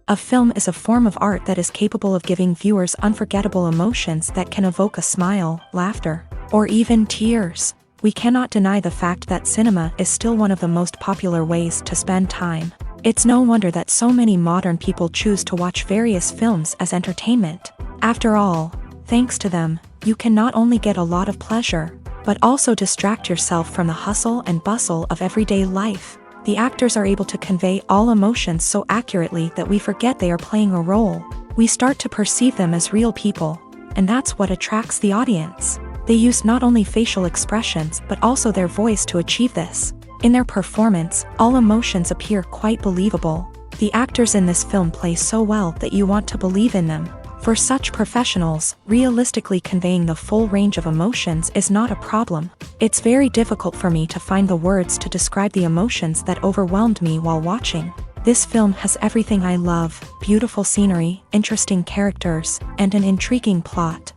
A film is a form of art that is capable of giving viewers unforgettable emotions that can evoke a smile, laughter, or even tears. We cannot deny the fact that cinema is still one of the most popular ways to spend time. It's no wonder that so many modern people choose to watch various films as entertainment. After all, thanks to them, you can not only get a lot of pleasure, but also distract yourself from the hustle and bustle of everyday life. The actors are able to convey all emotions so accurately that we forget they are playing a role. We start to perceive them as real people, and that's what attracts the audience. They use not only facial expressions but also their voice to achieve this. In their performance, all emotions appear quite believable. The actors in this film play so well that you want to believe in them. For such professionals, realistically conveying the full range of emotions is not a problem. It's very difficult for me to find the words to describe the emotions that overwhelmed me while watching. This film has everything I love: beautiful scenery, interesting characters, and an intriguing plot.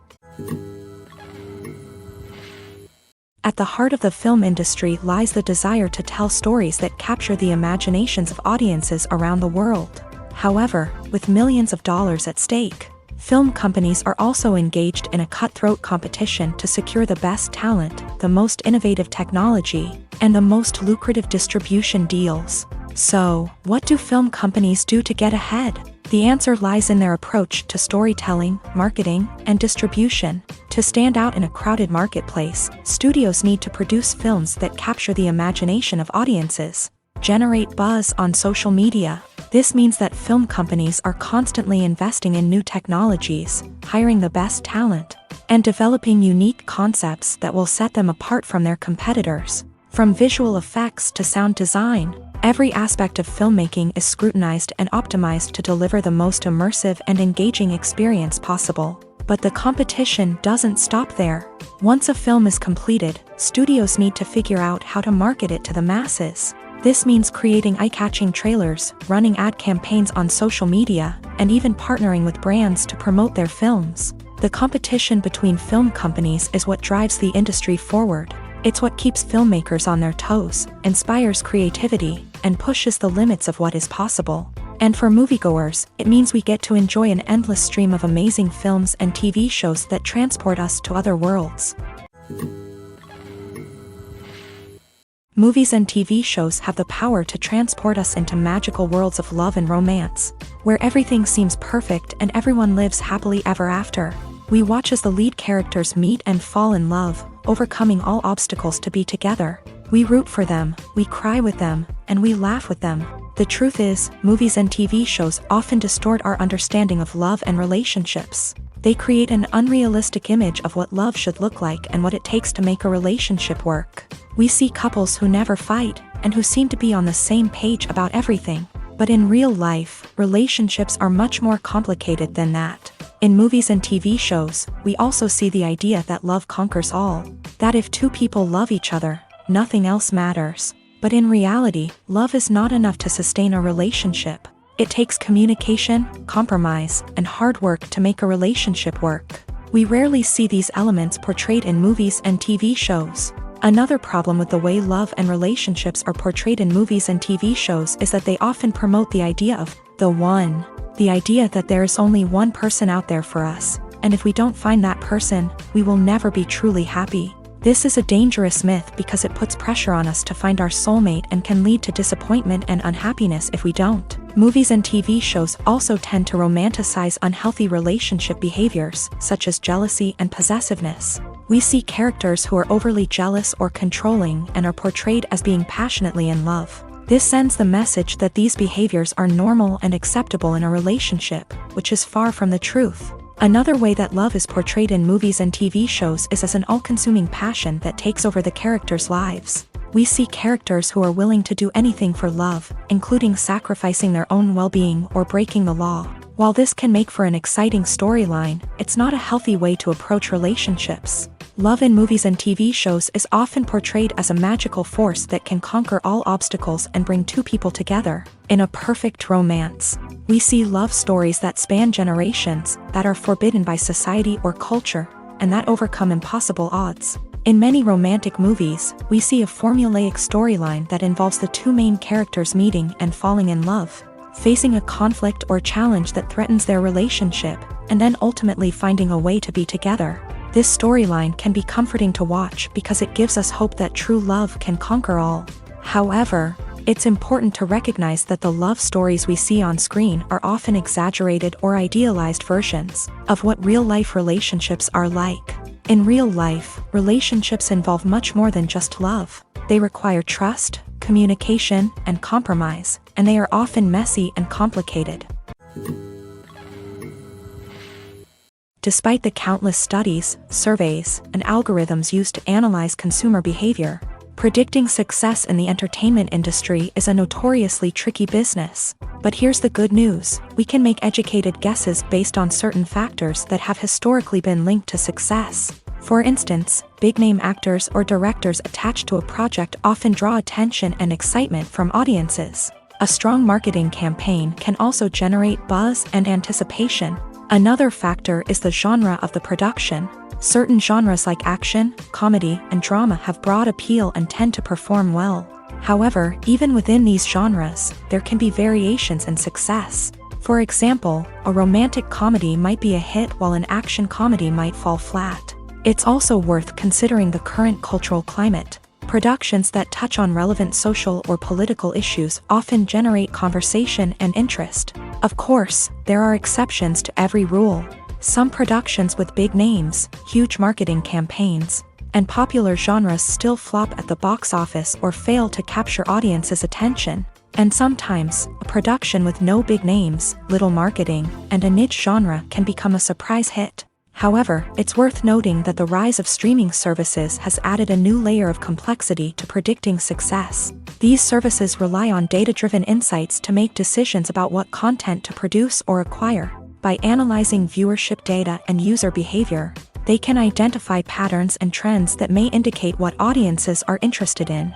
At the heart of the film industry lies the desire to tell stories that capture the imaginations of audiences around the world. However, with millions of dollars at stake, film companies are also engaged in a cutthroat competition to secure the best talent, the most innovative technology, and the most lucrative distribution deals. So, what do film companies do to get ahead? The answer lies in their approach to storytelling, marketing, and distribution. To stand out in a crowded marketplace, studios need to produce films that capture the imagination of audiences, generate buzz on social media. This means that film companies are constantly investing in new technologies, hiring the best talent, and developing unique concepts that will set them apart from their competitors. From visual effects to sound design, every aspect of filmmaking is scrutinized and optimized to deliver the most immersive and engaging experience possible. But the competition doesn't stop there. Once a film is completed, studios need to figure out how to market it to the masses. This means creating eye-catching trailers, running ad campaigns on social media, and even partnering with brands to promote their films. The competition between film companies is what drives the industry forward. It's what keeps filmmakers on their toes, inspires creativity, and pushes the limits of what is possible. And for moviegoers, it means we get to enjoy an endless stream of amazing films and TV shows that transport us to other worlds. Movies and TV shows have the power to transport us into magical worlds of love and romance, where everything seems perfect and everyone lives happily ever after. We watch as the lead characters meet and fall in love, overcoming all obstacles to be together. We root for them, we cry with them, and we laugh with them. The truth is, movies and TV shows often distort our understanding of love and relationships. They create an unrealistic image of what love should look like and what it takes to make a relationship work. We see couples who never fight, and who seem to be on the same page about everything. But in real life, relationships are much more complicated than that. In movies and TV shows, we also see the idea that love conquers all. That if two people love each other, nothing else matters. But in reality, love is not enough to sustain a relationship. It takes communication, compromise, and hard work to make a relationship work. We rarely see these elements portrayed in movies and TV shows. Another problem with the way love and relationships are portrayed in movies and TV shows is that they often promote the idea of the one. The idea that there is only one person out there for us, and if we don't find that person, we will never be truly happy. This is a dangerous myth because it puts pressure on us to find our soulmate and can lead to disappointment and unhappiness if we don't. Movies and TV shows also tend to romanticize unhealthy relationship behaviors, such as jealousy and possessiveness. We see characters who are overly jealous or controlling and are portrayed as being passionately in love. This sends the message that these behaviors are normal and acceptable in a relationship, which is far from the truth. Another way that love is portrayed in movies and TV shows is as an all-consuming passion that takes over the characters' lives. We see characters who are willing to do anything for love, including sacrificing their own well-being or breaking the law. While this can make for an exciting storyline, it's not a healthy way to approach relationships. Love in movies and TV shows is often portrayed as a magical force that can conquer all obstacles and bring two people together in a perfect romance. We see love stories that span generations, that are forbidden by society or culture, and that overcome impossible odds. In many romantic movies, we see a formulaic storyline that involves the two main characters meeting and falling in love. facing a conflict or challenge that threatens their relationship, and then ultimately finding a way to be together. This storyline can be comforting to watch because it gives us hope that true love can conquer all. However, it's important to recognize that the love stories we see on screen are often exaggerated or idealized versions of what real-life relationships are like. In real life, relationships involve much more than just love. They require trust, communication, and compromise, and they are often messy and complicated. Despite the countless studies, surveys, and algorithms used to analyze consumer behavior, predicting success in the entertainment industry is a notoriously tricky business. But here's the good news: we can make educated guesses based on certain factors that have historically been linked to success. For instance, big-name actors or directors attached to a project often draw attention and excitement from audiences. A strong marketing campaign can also generate buzz and anticipation. Another factor is the genre of the production. Certain genres like action, comedy, and drama have broad appeal and tend to perform well. However, even within these genres, there can be variations in success. For example, a romantic comedy might be a hit while an action comedy might fall flat. It's also worth considering the current cultural climate. Productions that touch on relevant social or political issues often generate conversation and interest. Of course, there are exceptions to every rule. Some productions with big names, huge marketing campaigns, and popular genres still flop at the box office or fail to capture audiences' attention. And sometimes, a production with no big names, little marketing, and a niche genre can become a surprise hit. However, it's worth noting that the rise of streaming services has added a new layer of complexity to predicting success. These services rely on data-driven insights to make decisions about what content to produce or acquire. By analyzing viewership data and user behavior, they can identify patterns and trends that may indicate what audiences are interested in.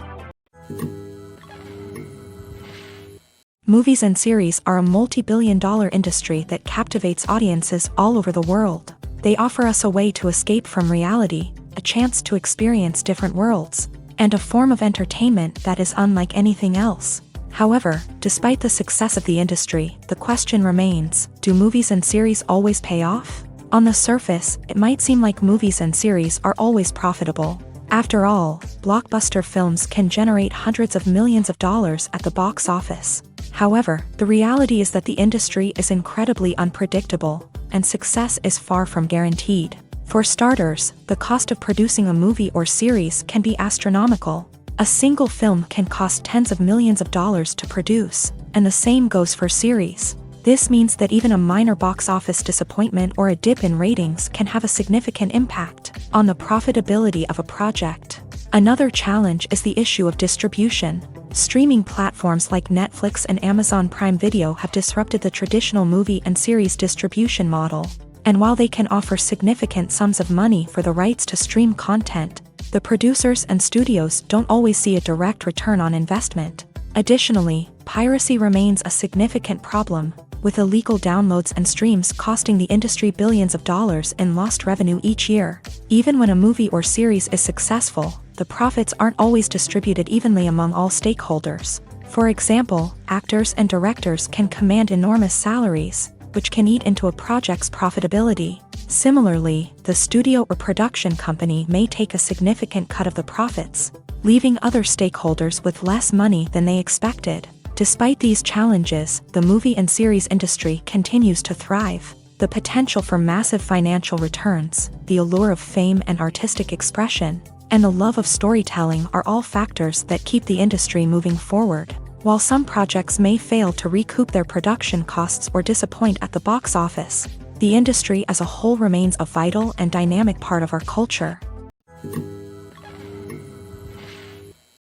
Movies and series are a multi-billion-dollar industry that captivates audiences all over the world. They offer us a way to escape from reality, a chance to experience different worlds, and a form of entertainment that is unlike anything else. However, despite the success of the industry, the question remains: do movies and series always pay off? On the surface, it might seem like movies and series are always profitable. After all, blockbuster films can generate hundreds of millions of dollars at the box office. However, the reality is that the industry is incredibly unpredictable, and success is far from guaranteed. For starters, the cost of producing a movie or series can be astronomical. A single film can cost tens of millions of dollars to produce, and the same goes for series. This means that even a minor box office disappointment or a dip in ratings can have a significant impact on the profitability of a project. Another challenge is the issue of distribution. Streaming platforms like Netflix and Amazon Prime Video have disrupted the traditional movie and series distribution model. And while they can offer significant sums of money for the rights to stream content, the producers and studios don't always see a direct return on investment. Additionally, piracy remains a significant problem, with illegal downloads and streams costing the industry billions of dollars in lost revenue each year. Even when a movie or series is successful, the profits aren't always distributed evenly among all stakeholders. For example, actors and directors can command enormous salaries, which can eat into a project's profitability. Similarly, the studio or production company may take a significant cut of the profits, leaving other stakeholders with less money than they expected. Despite these challenges, the movie and series industry continues to thrive. The potential for massive financial returns, the allure of fame and artistic expression, and the love of storytelling are all factors that keep the industry moving forward. While some projects may fail to recoup their production costs or disappoint at the box office, the industry as a whole remains a vital and dynamic part of our culture.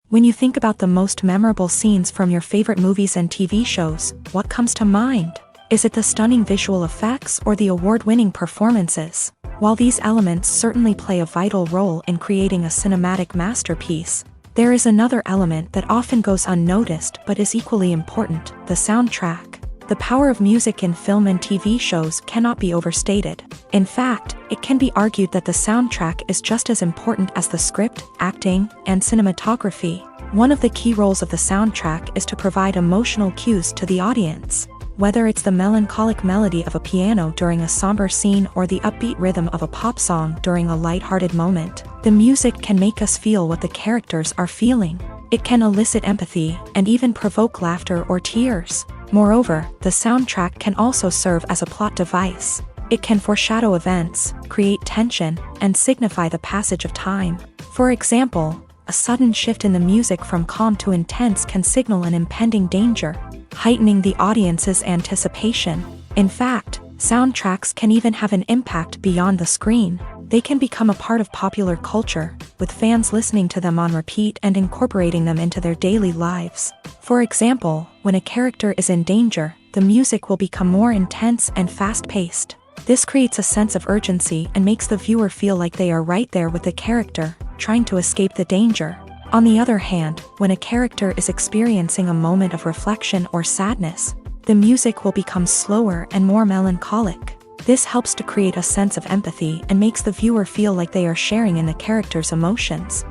When you think about the most memorable scenes from your favorite movies and TV shows, what comes to mind? Is it the stunning visual effects or the award-winning performances? While these elements certainly play a vital role in creating a cinematic masterpiece, there is another element that often goes unnoticed but is equally important: the soundtrack. The power of music in film and TV shows cannot be overstated. In fact, it can be argued that the soundtrack is just as important as the script, acting, and cinematography. One of the key roles of the soundtrack is to provide emotional cues to the audience. Whether it's the melancholic melody of a piano during a somber scene or the upbeat rhythm of a pop song during a lighthearted moment, the music can make us feel what the characters are feeling. It can elicit empathy and even provoke laughter or tears. Moreover, the soundtrack can also serve as a plot device. It can foreshadow events, create tension, and signify the passage of time. For example, a sudden shift in the music from calm to intense can signal an impending danger, heightening the audience's anticipation. In fact, soundtracks can even have an impact beyond the screen. They can become a part of popular culture, with fans listening to them on repeat and incorporating them into their daily lives. For example, when a character is in danger, the music will become more intense and fast-paced. This creates a sense of urgency and makes the viewer feel like they are right there with the character, trying to escape the danger. On the other hand, when a character is experiencing a moment of reflection or sadness, the music will become slower and more melancholic. This helps to create a sense of empathy and makes the viewer feel like they are sharing in the character's emotions.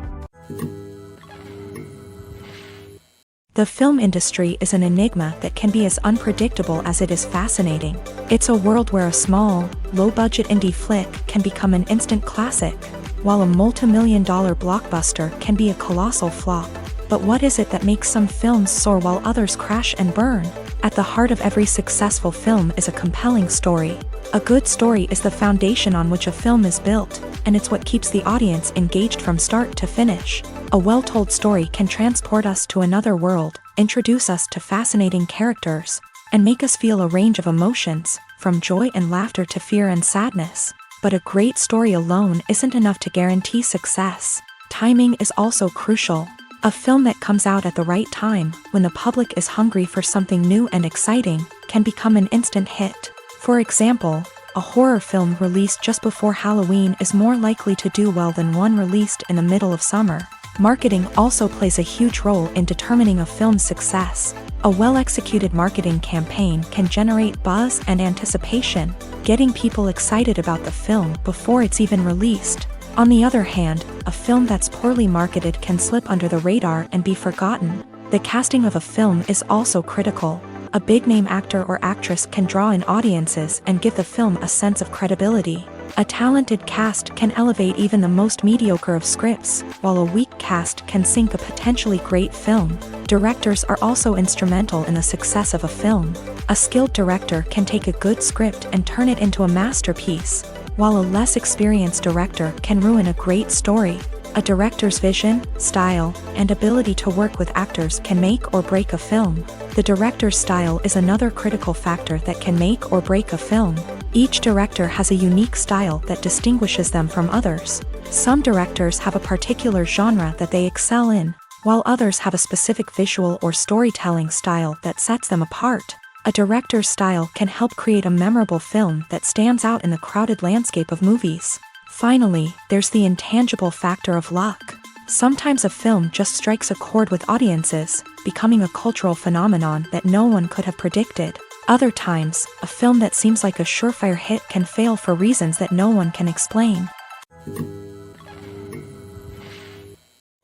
The film industry is an enigma that can be as unpredictable as it is fascinating. It's a world where a small, low-budget indie flick can become an instant classic, while a multi-million-dollar blockbuster can be a colossal flop. But what is it that makes some films soar while others crash and burn? At the heart of every successful film is a compelling story. A good story is the foundation on which a film is built, and it's what keeps the audience engaged from start to finish. A well-told story can transport us to another world, introduce us to fascinating characters, and make us feel a range of emotions, from joy and laughter to fear and sadness. But a great story alone isn't enough to guarantee success. Timing is also crucial. A film that comes out at the right time, when the public is hungry for something new and exciting, can become an instant hit. For example, a horror film released just before Halloween is more likely to do well than one released in the middle of summer. Marketing also plays a huge role in determining a film's success. A well-executed marketing campaign can generate buzz and anticipation, getting people excited about the film before it's even released. On the other hand, a film that's poorly marketed can slip under the radar and be forgotten. The casting of a film is also critical. A big-name actor or actress can draw in audiences and give the film a sense of credibility. A talented cast can elevate even the most mediocre of scripts, while a weak cast can sink a potentially great film. Directors are also instrumental in the success of a film. A skilled director can take a good script and turn it into a masterpiece, while a less experienced director can ruin a great story. A director's vision, style, and ability to work with actors can make or break a film. The director's style is another critical factor that can make or break a film. Each director has a unique style that distinguishes them from others. Some directors have a particular genre that they excel in, while others have a specific visual or storytelling style that sets them apart. A director's style can help create a memorable film that stands out in the crowded landscape of movies. Finally, there's the intangible factor of luck. Sometimes a film just strikes a chord with audiences, becoming a cultural phenomenon that no one could have predicted. Other times, a film that seems like a surefire hit can fail for reasons that no one can explain.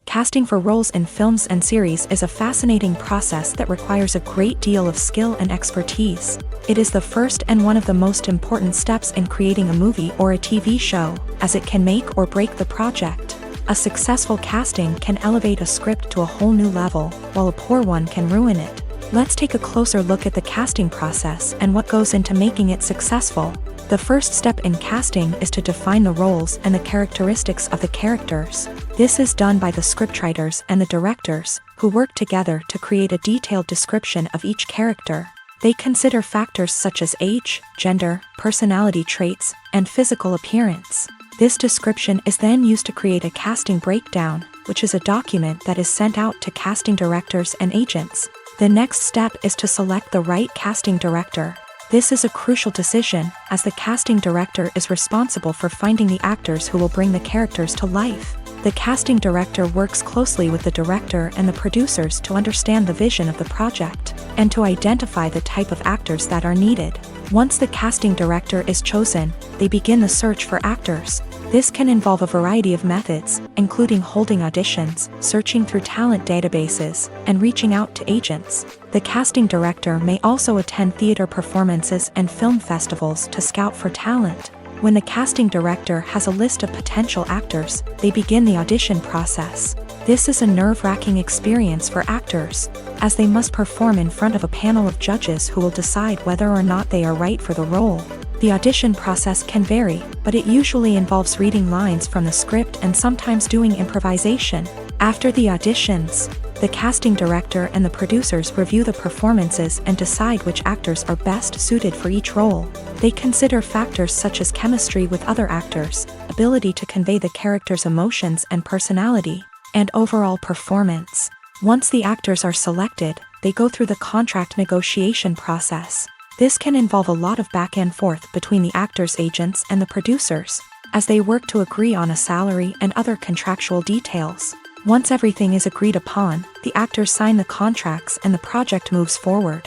Casting for roles in films and series is a fascinating process that requires a great deal of skill and expertise. It is the first and one of the most important steps in creating a movie or a TV show, as it can make or break the project. A successful casting can elevate a script to a whole new level, while a poor one can ruin it. Let's take a closer look at the casting process and what goes into making it successful. The first step in casting is to define the roles and the characteristics of the characters. This is done by the scriptwriters and the directors, who work together to create a detailed description of each character. They consider factors such as age, gender, personality traits, and physical appearance. This description is then used to create a casting breakdown, which is a document that is sent out to casting directors and agents. The next step is to select the right casting director. This is a crucial decision, as the casting director is responsible for finding the actors who will bring the characters to life. The casting director works closely with the director and the producers to understand the vision of the project, and to identify the type of actors that are needed. Once the casting director is chosen, they begin the search for actors. This can involve a variety of methods, including holding auditions, searching through talent databases, and reaching out to agents. The casting director may also attend theater performances and film festivals to scout for talent. When the casting director has a list of potential actors, they begin the audition process. This is a nerve-wracking experience for actors, as they must perform in front of a panel of judges who will decide whether or not they are right for the role. The audition process can vary, but it usually involves reading lines from the script and sometimes doing improvisation. After the auditions, the casting director and the producers review the performances and decide which actors are best suited for each role. They consider factors such as chemistry with other actors, ability to convey the character's emotions and personality, and overall performance. Once the actors are selected, they go through the contract negotiation process. This can involve a lot of back and forth between the actors' agents and the producers, as they work to agree on a salary and other contractual details. Once everything is agreed upon, the actors sign the contracts and the project moves forward.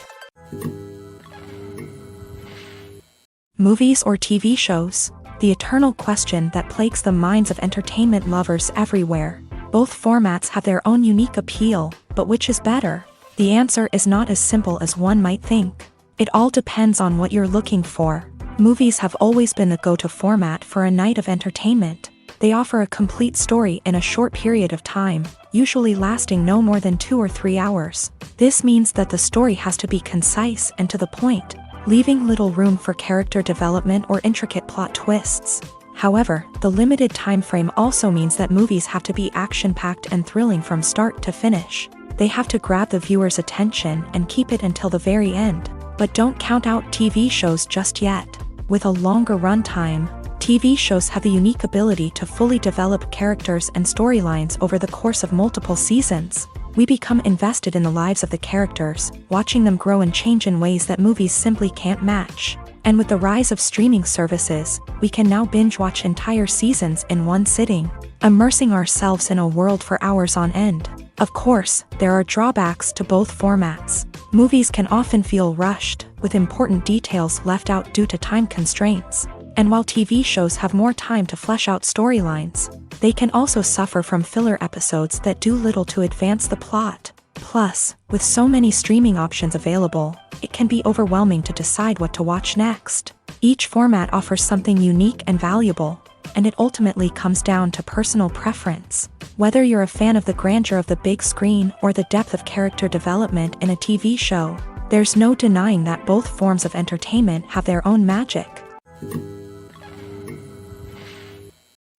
Movies or TV shows? The eternal question that plagues the minds of entertainment lovers everywhere. Both formats have their own unique appeal, but which is better? The answer is not as simple as one might think. It all depends on what you're looking for. Movies have always been the go-to format for a night of entertainment. They offer a complete story in a short period of time, usually lasting no more than 2 or 3 hours. This means that the story has to be concise and to the point, leaving little room for character development or intricate plot twists. However, the limited time frame also means that movies have to be action-packed and thrilling from start to finish. They have to grab the viewer's attention and keep it until the very end. But don't count out TV shows just yet. With a longer runtime, TV shows have the unique ability to fully develop characters and storylines over the course of multiple seasons. We become invested in the lives of the characters, watching them grow and change in ways that movies simply can't match. And with the rise of streaming services, we can now binge-watch entire seasons in one sitting, immersing ourselves in a world for hours on end. Of course, there are drawbacks to both formats. Movies can often feel rushed, with important details left out due to time constraints. And while TV shows have more time to flesh out storylines, they can also suffer from filler episodes that do little to advance the plot. Plus, with so many streaming options available, it can be overwhelming to decide what to watch next. Each format offers something unique and valuable, and it ultimately comes down to personal preference. Whether you're a fan of the grandeur of the big screen or the depth of character development in a TV show, there's no denying that both forms of entertainment have their own magic.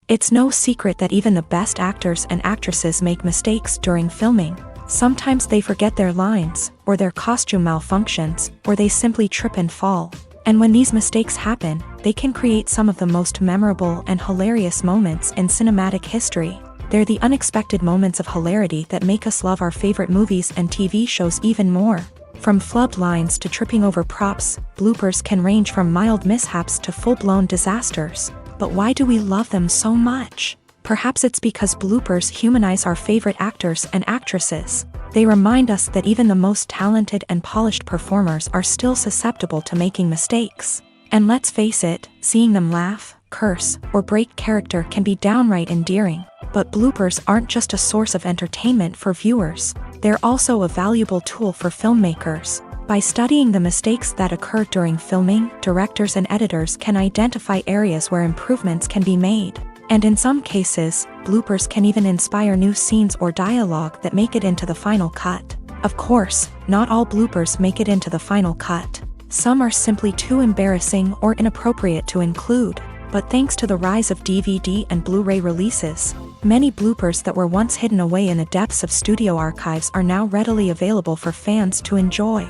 It's no secret that even the best actors and actresses make mistakes during filming. Sometimes they forget their lines, or their costume malfunctions, or they simply trip and fall. And when these mistakes happen, they can create some of the most memorable and hilarious moments in cinematic history. They're the unexpected moments of hilarity that make us love our favorite movies and TV shows even more. From flubbed lines to tripping over props, bloopers can range from mild mishaps to full-blown disasters. But why do we love them so much? Perhaps it's because bloopers humanize our favorite actors and actresses. They remind us that even the most talented and polished performers are still susceptible to making mistakes. And let's face it, seeing them laugh, curse, or break character can be downright endearing. But bloopers aren't just a source of entertainment for viewers. They're also a valuable tool for filmmakers. By studying the mistakes that occur during filming, directors and editors can identify areas where improvements can be made. And in some cases, bloopers can even inspire new scenes or dialogue that make it into the final cut. Of course, not all bloopers make it into the final cut. Some are simply too embarrassing or inappropriate to include. But thanks to the rise of DVD and Blu-ray releases, many bloopers that were once hidden away in the depths of studio archives are now readily available for fans to enjoy.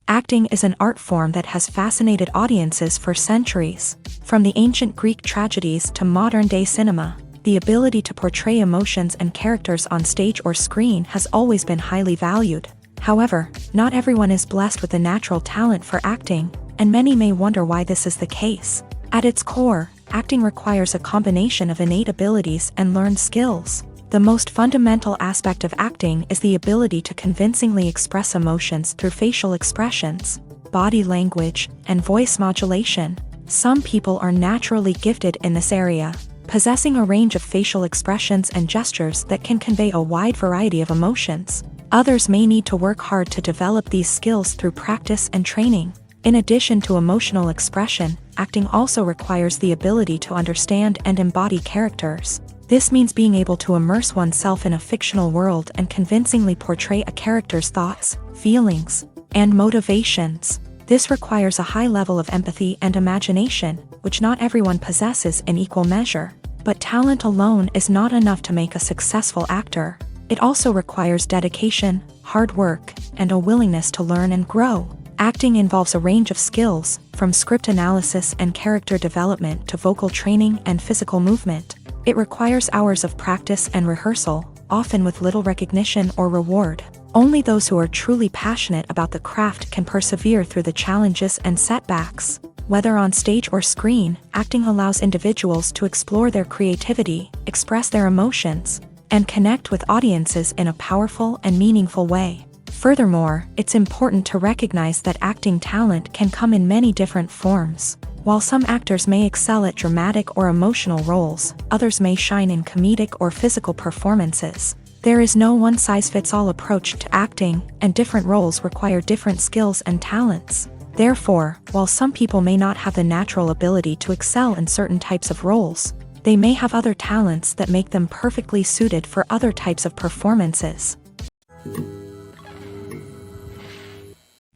Acting is an art form that has fascinated audiences for centuries. From the ancient Greek tragedies to modern-day cinema, the ability to portray emotions and characters on stage or screen has always been highly valued. However, not everyone is blessed with the natural talent for acting, and many may wonder why this is the case. At its core, acting requires a combination of innate abilities and learned skills. The most fundamental aspect of acting is the ability to convincingly express emotions through facial expressions, body language, and voice modulation. Some people are naturally gifted in this area, possessing a range of facial expressions and gestures that can convey a wide variety of emotions. Others may need to work hard to develop these skills through practice and training. In addition to emotional expression, acting also requires the ability to understand and embody characters. This means being able to immerse oneself in a fictional world and convincingly portray a character's thoughts, feelings, and motivations. This requires a high level of empathy and imagination, which not everyone possesses in equal measure. But talent alone is not enough to make a successful actor. It also requires dedication, hard work, and a willingness to learn and grow. Acting involves a range of skills, from script analysis and character development to vocal training and physical movement. It requires hours of practice and rehearsal, often with little recognition or reward. Only those who are truly passionate about the craft can persevere through the challenges and setbacks. Whether on stage or screen, acting allows individuals to explore their creativity, express their emotions, and connect with audiences in a powerful and meaningful way. Furthermore, it's important to recognize that acting talent can come in many different forms. While some actors may excel at dramatic or emotional roles, others may shine in comedic or physical performances. There is no one-size-fits-all approach to acting, and different roles require different skills and talents. Therefore, while some people may not have the natural ability to excel in certain types of roles, they may have other talents that make them perfectly suited for other types of performances.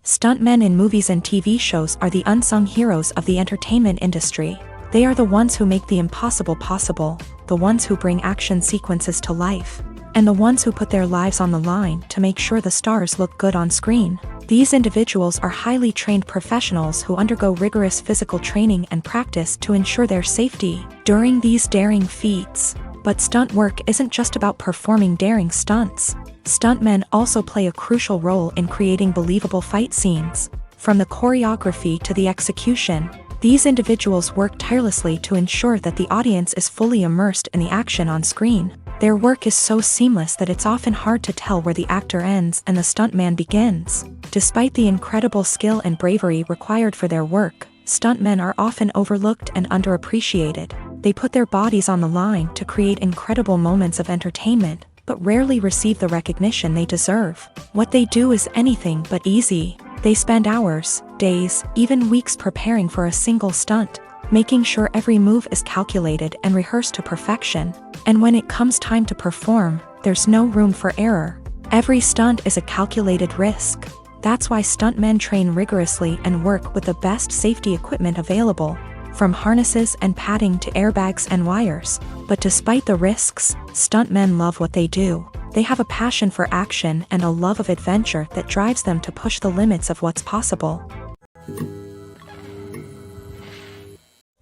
Stuntmen in movies and TV shows are the unsung heroes of the entertainment industry. They are the ones who make the impossible possible, the ones who bring action sequences to life, and the ones who put their lives on the line to make sure the stars look good on screen. These individuals are highly trained professionals who undergo rigorous physical training and practice to ensure their safety during these daring feats. But stunt work isn't just about performing daring stunts. Stuntmen also play a crucial role in creating believable fight scenes. From the choreography to the execution, these individuals work tirelessly to ensure that the audience is fully immersed in the action on screen. Their work is so seamless that it's often hard to tell where the actor ends and the stuntman begins. Despite the incredible skill and bravery required for their work, stuntmen are often overlooked and underappreciated. They put their bodies on the line to create incredible moments of entertainment, but rarely receive the recognition they deserve. What they do is anything but easy. They spend hours, days, even weeks preparing for a single stunt, making sure every move is calculated and rehearsed to perfection. And when it comes time to perform, there's no room for error. Every stunt is a calculated risk. That's why stuntmen train rigorously and work with the best safety equipment available, from harnesses and padding to airbags and wires. But despite the risks, stuntmen love what they do. They have a passion for action and a love of adventure that drives them to push the limits of what's possible.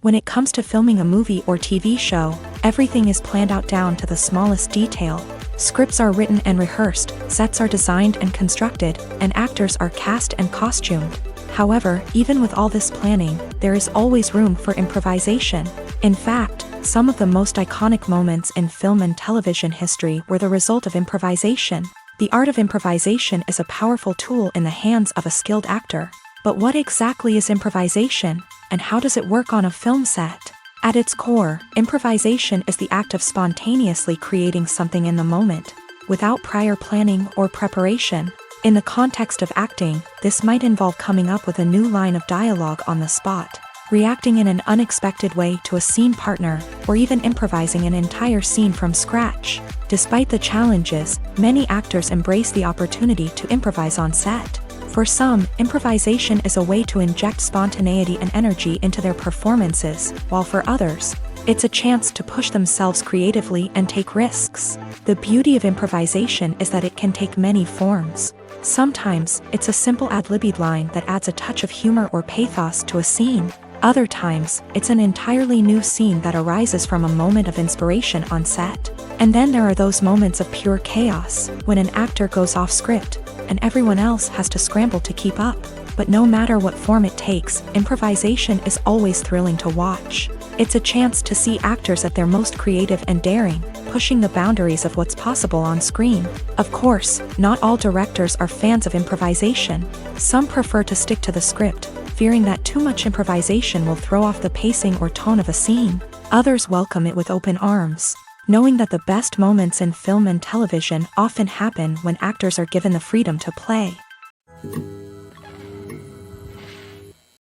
When it comes to filming a movie or TV show, everything is planned out down to the smallest detail. Scripts are written and rehearsed, sets are designed and constructed, and actors are cast and costumed. However, even with all this planning, there is always room for improvisation. In fact, some of the most iconic moments in film and television history were the result of improvisation. The art of improvisation is a powerful tool in the hands of a skilled actor. But what exactly is improvisation, and how does it work on a film set? At its core, improvisation is the act of spontaneously creating something in the moment, without prior planning or preparation. In the context of acting, this might involve coming up with a new line of dialogue on the spot, reacting in an unexpected way to a scene partner, or even improvising an entire scene from scratch. Despite the challenges, many actors embrace the opportunity to improvise on set. For some, improvisation is a way to inject spontaneity and energy into their performances, while for others, it's a chance to push themselves creatively and take risks. The beauty of improvisation is that it can take many forms. Sometimes, it's a simple ad-libbed line that adds a touch of humor or pathos to a scene. Other times, it's an entirely new scene that arises from a moment of inspiration on set. And then there are those moments of pure chaos, when an actor goes off script, and everyone else has to scramble to keep up. But no matter what form it takes, improvisation is always thrilling to watch. It's a chance to see actors at their most creative and daring, pushing the boundaries of what's possible on screen. Of course, not all directors are fans of improvisation. Some prefer to stick to the script, fearing that too much improvisation will throw off the pacing or tone of a scene. Others welcome it with open arms, knowing that the best moments in film and television often happen when actors are given the freedom to play.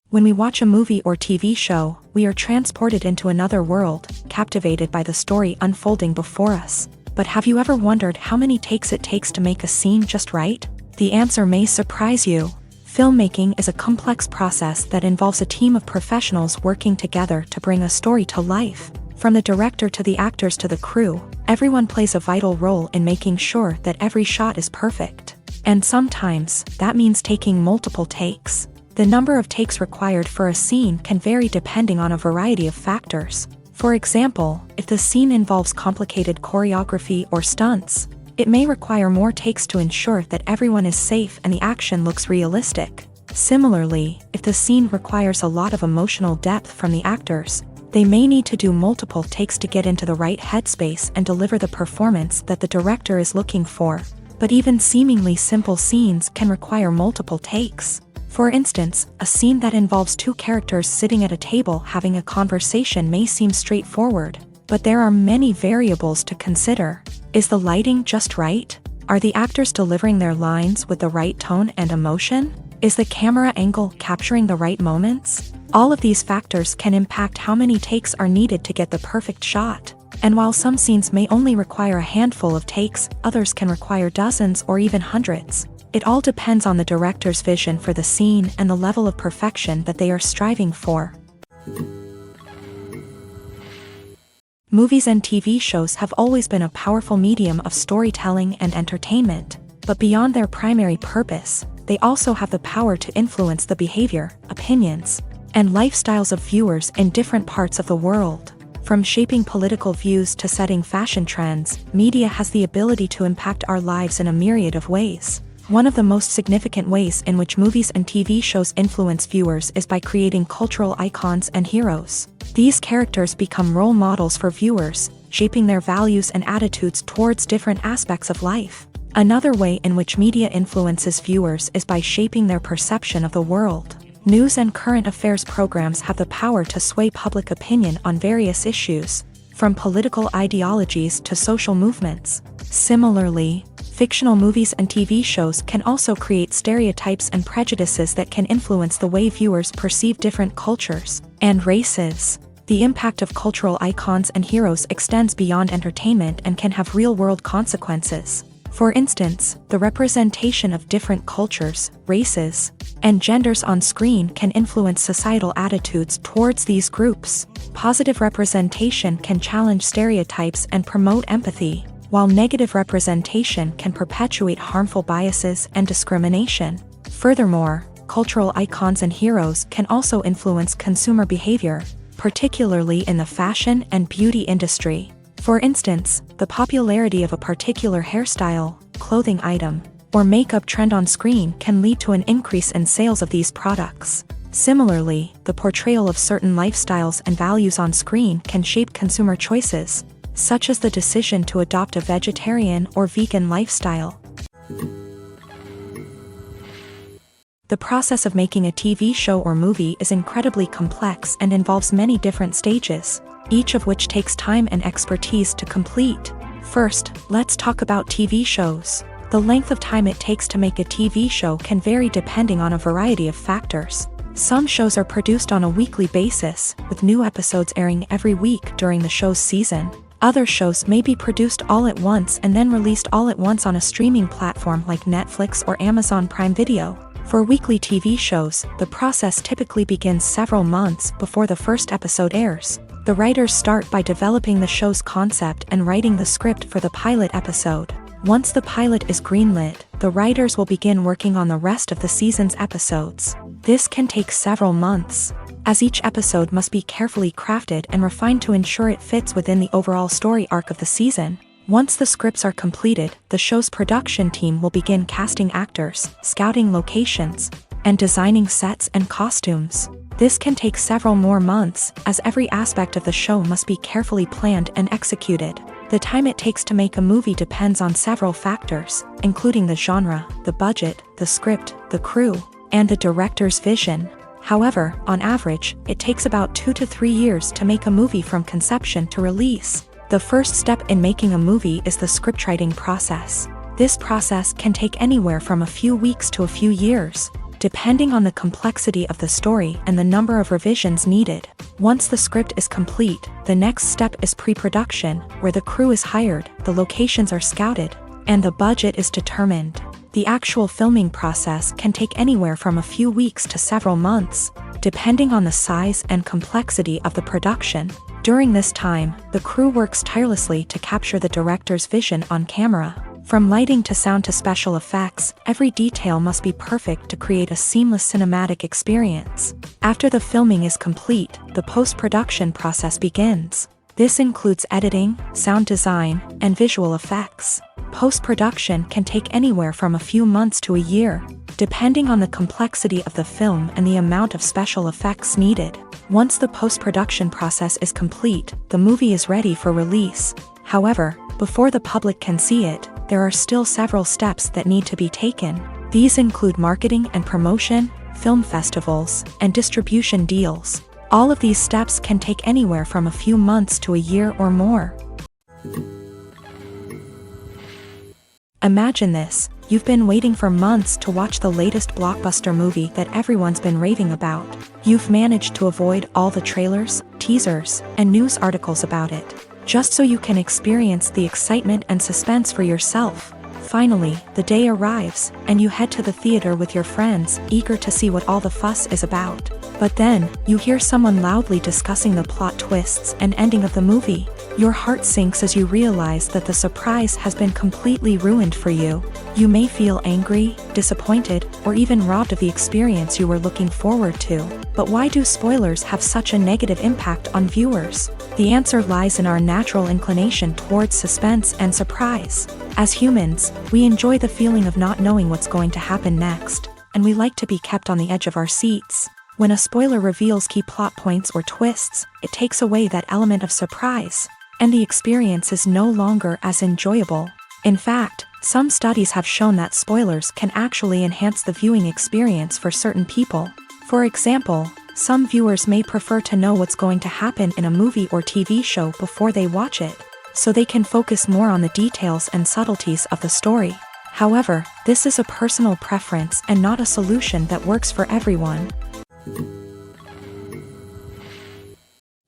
When we watch a movie or TV show, we are transported into another world, captivated by the story unfolding before us. But have you ever wondered how many takes it takes to make a scene just right? The answer may surprise you. Filmmaking is a complex process that involves a team of professionals working together to bring a story to life. From the director to the actors to the crew, everyone plays a vital role in making sure that every shot is perfect. And sometimes, that means taking multiple takes. The number of takes required for a scene can vary depending on a variety of factors. For example, if the scene involves complicated choreography or stunts, it may require more takes to ensure that everyone is safe and the action looks realistic. Similarly, if the scene requires a lot of emotional depth from the actors, they may need to do multiple takes to get into the right headspace and deliver the performance that the director is looking for. But even seemingly simple scenes can require multiple takes. For instance, a scene that involves two characters sitting at a table having a conversation may seem straightforward, but there are many variables to consider. Is the lighting just right? Are the actors delivering their lines with the right tone and emotion? Is the camera angle capturing the right moments? All of these factors can impact how many takes are needed to get the perfect shot. And while some scenes may only require a handful of takes, others can require dozens or even hundreds. It all depends on the director's vision for the scene and the level of perfection that they are striving for. Movies and TV shows have always been a powerful medium of storytelling and entertainment, but beyond their primary purpose, they also have the power to influence the behavior, opinions, and lifestyles of viewers in different parts of the world. From shaping political views to setting fashion trends, media has the ability to impact our lives in a myriad of ways. One of the most significant ways in which movies and TV shows influence viewers is by creating cultural icons and heroes. These characters become role models for viewers, shaping their values and attitudes towards different aspects of life. Another way in which media influences viewers is by shaping their perception of the world. News and current affairs programs have the power to sway public opinion on various issues, from political ideologies to social movements. Similarly, fictional movies and TV shows can also create stereotypes and prejudices that can influence the way viewers perceive different cultures and races. The impact of cultural icons and heroes extends beyond entertainment and can have real-world consequences. For instance, the representation of different cultures, races, and genders on screen can influence societal attitudes towards these groups. Positive representation can challenge stereotypes and promote empathy, while negative representation can perpetuate harmful biases and discrimination. Furthermore, cultural icons and heroes can also influence consumer behavior, particularly in the fashion and beauty industry. For instance, the popularity of a particular hairstyle, clothing item, or makeup trend on screen can lead to an increase in sales of these products. Similarly, the portrayal of certain lifestyles and values on screen can shape consumer choices, such as the decision to adopt a vegetarian or vegan lifestyle. The process of making a TV show or movie is incredibly complex and involves many different stages, each of which takes time and expertise to complete. First, let's talk about TV shows. The length of time it takes to make a TV show can vary depending on a variety of factors. Some shows are produced on a weekly basis, with new episodes airing every week during the show's season. Other shows may be produced all at once and then released all at once on a streaming platform like Netflix or Amazon Prime Video. For weekly TV shows, the process typically begins several months before the first episode airs. The writers start by developing the show's concept and writing the script for the pilot episode. Once the pilot is greenlit, the writers will begin working on the rest of the season's episodes. This can take several months, as each episode must be carefully crafted and refined to ensure it fits within the overall story arc of the season. Once the scripts are completed, the show's production team will begin casting actors, scouting locations, and designing sets and costumes. This can take several more months, as every aspect of the show must be carefully planned and executed. The time it takes to make a movie depends on several factors, including the genre, the budget, the script, the crew, and the director's vision. However, on average, it takes about 2 to 3 years to make a movie from conception to release. The first step in making a movie is the scriptwriting process. This process can take anywhere from a few weeks to a few years, depending on the complexity of the story and the number of revisions needed. Once the script is complete, the next step is pre-production, where the crew is hired, the locations are scouted, and the budget is determined. The actual filming process can take anywhere from a few weeks to several months, depending on the size and complexity of the production. During this time, the crew works tirelessly to capture the director's vision on camera. From lighting to sound to special effects, every detail must be perfect to create a seamless cinematic experience. After the filming is complete, the post-production process begins. This includes editing, sound design, and visual effects. Post-production can take anywhere from a few months to a year, depending on the complexity of the film and the amount of special effects needed. Once the post-production process is complete, the movie is ready for release. However, before the public can see it, there are still several steps that need to be taken. These include marketing and promotion, film festivals, and distribution deals. All of these steps can take anywhere from a few months to a year or more. Imagine this: you've been waiting for months to watch the latest blockbuster movie that everyone's been raving about. You've managed to avoid all the trailers, teasers, and news articles about it, just so you can experience the excitement and suspense for yourself. Finally, the day arrives, and you head to the theater with your friends, eager to see what all the fuss is about. But then, you hear someone loudly discussing the plot twists and ending of the movie. Your heart sinks as you realize that the surprise has been completely ruined for you. You may feel angry, disappointed, or even robbed of the experience you were looking forward to. But why do spoilers have such a negative impact on viewers? The answer lies in our natural inclination towards suspense and surprise. As humans, we enjoy the feeling of not knowing what's going to happen next, and we like to be kept on the edge of our seats. When a spoiler reveals key plot points or twists, it takes away that element of surprise, and the experience is no longer as enjoyable. In fact, some studies have shown that spoilers can actually enhance the viewing experience for certain people. For example, some viewers may prefer to know what's going to happen in a movie or TV show before they watch it, so they can focus more on the details and subtleties of the story. However, this is a personal preference and not a solution that works for everyone.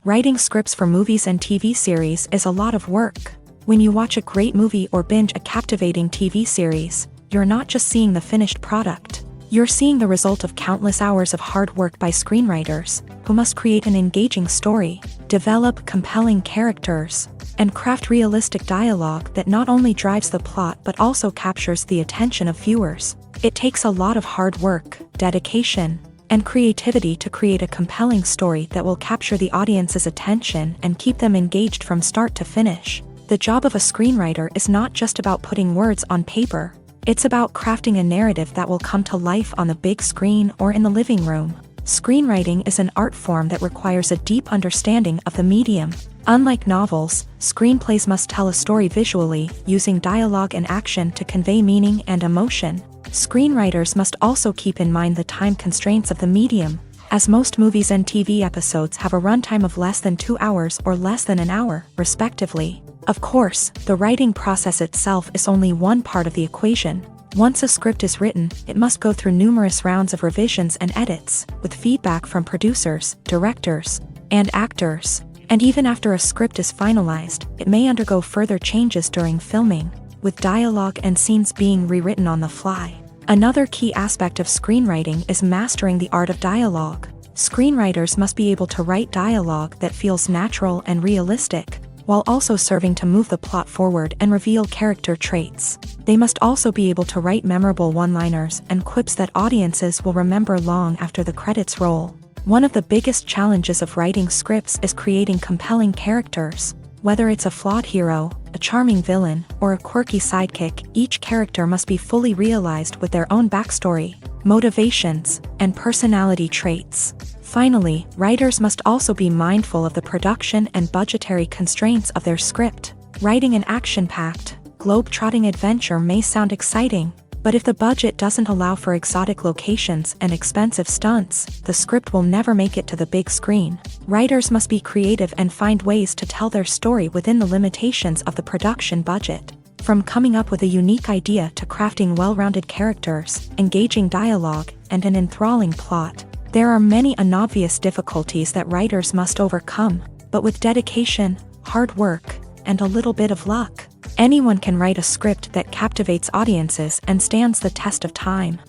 Writing scripts for movies and TV series is a lot of work. When you watch a great movie or binge a captivating TV series, you're not just seeing the finished product. You're seeing the result of countless hours of hard work by screenwriters, who must create an engaging story, develop compelling characters, and craft realistic dialogue that not only drives the plot but also captures the attention of viewers. It takes a lot of hard work, dedication, and creativity to create a compelling story that will capture the audience's attention and keep them engaged from start to finish. The job of a screenwriter is not just about putting words on paper. It's about crafting a narrative that will come to life on the big screen or in the living room. Screenwriting is an art form that requires a deep understanding of the medium. Unlike novels, screenplays must tell a story visually, using dialogue and action to convey meaning and emotion. Screenwriters must also keep in mind the time constraints of the medium, as most movies and TV episodes have a runtime of less than 2 hours or less than an hour, respectively. Of course, the writing process itself is only one part of the equation. Once a script is written, it must go through numerous rounds of revisions and edits, with feedback from producers, directors, and actors. And even after a script is finalized, it may undergo further changes during filming, with dialogue and scenes being rewritten on the fly. Another key aspect of screenwriting is mastering the art of dialogue. Screenwriters must be able to write dialogue that feels natural and realistic, while also serving to move the plot forward and reveal character traits. They must also be able to write memorable one-liners and quips that audiences will remember long after the credits roll. One of the biggest challenges of writing scripts is creating compelling characters. Whether it's a flawed hero, a charming villain, or a quirky sidekick, each character must be fully realized with their own backstory, motivations, and personality traits. Finally, writers must also be mindful of the production and budgetary constraints of their script. Writing an action-packed, globe-trotting adventure may sound exciting, But if the budget doesn't allow for exotic locations and expensive stunts, the script will never make it to the big screen. Writers must be creative and find ways to tell their story within the limitations of the production budget. From coming up with a unique idea to crafting well-rounded characters, engaging dialogue, and an enthralling plot, there are many unobvious difficulties that writers must overcome, but with dedication, hard work, and a little bit of luck, anyone can write a script that captivates audiences and stands the test of time.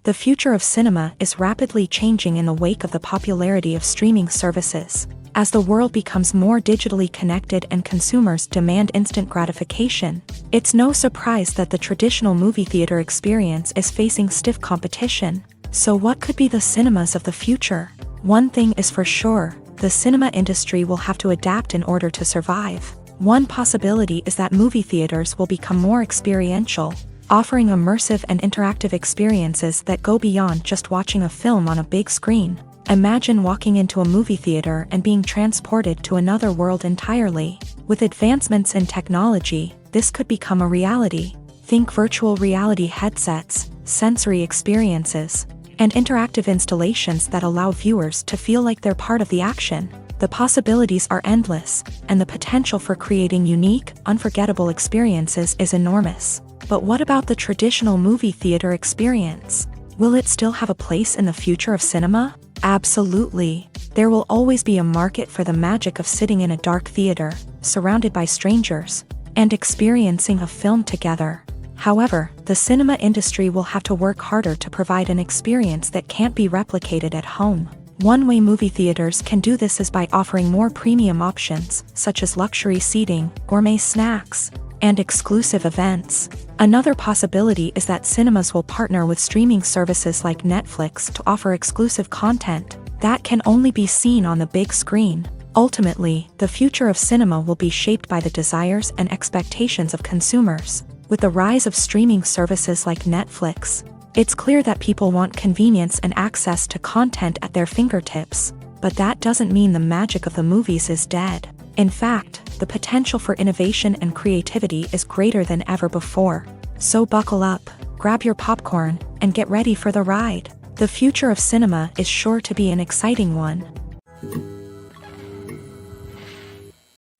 The future of cinema is rapidly changing in the wake of the popularity of streaming services. As the world becomes more digitally connected and consumers demand instant gratification, it's no surprise that the traditional movie theater experience is facing stiff competition. So what could be the cinemas of the future? One thing is for sure, the cinema industry will have to adapt in order to survive. One possibility is that movie theaters will become more experiential, offering immersive and interactive experiences that go beyond just watching a film on a big screen. Imagine walking into a movie theater and being transported to another world entirely. With advancements in technology, this could become a reality. Think virtual reality headsets, sensory experiences, and interactive installations that allow viewers to feel like they're part of the action. The possibilities are endless, and the potential for creating unique, unforgettable experiences is enormous. But what about the traditional movie theater experience? Will it still have a place in the future of cinema? Absolutely. There will always be a market for the magic of sitting in a dark theater, surrounded by strangers, and experiencing a film together. However, the cinema industry will have to work harder to provide an experience that can't be replicated at home. One way movie theaters can do this is by offering more premium options, such as luxury seating, gourmet snacks, and exclusive events. Another possibility is that cinemas will partner with streaming services like Netflix to offer exclusive content that can only be seen on the big screen. Ultimately, the future of cinema will be shaped by the desires and expectations of consumers. With the rise of streaming services like Netflix, it's clear that people want convenience and access to content at their fingertips. But that doesn't mean the magic of the movies is dead. In fact, the potential for innovation and creativity is greater than ever before. So buckle up, grab your popcorn, and get ready for the ride. The future of cinema is sure to be an exciting one.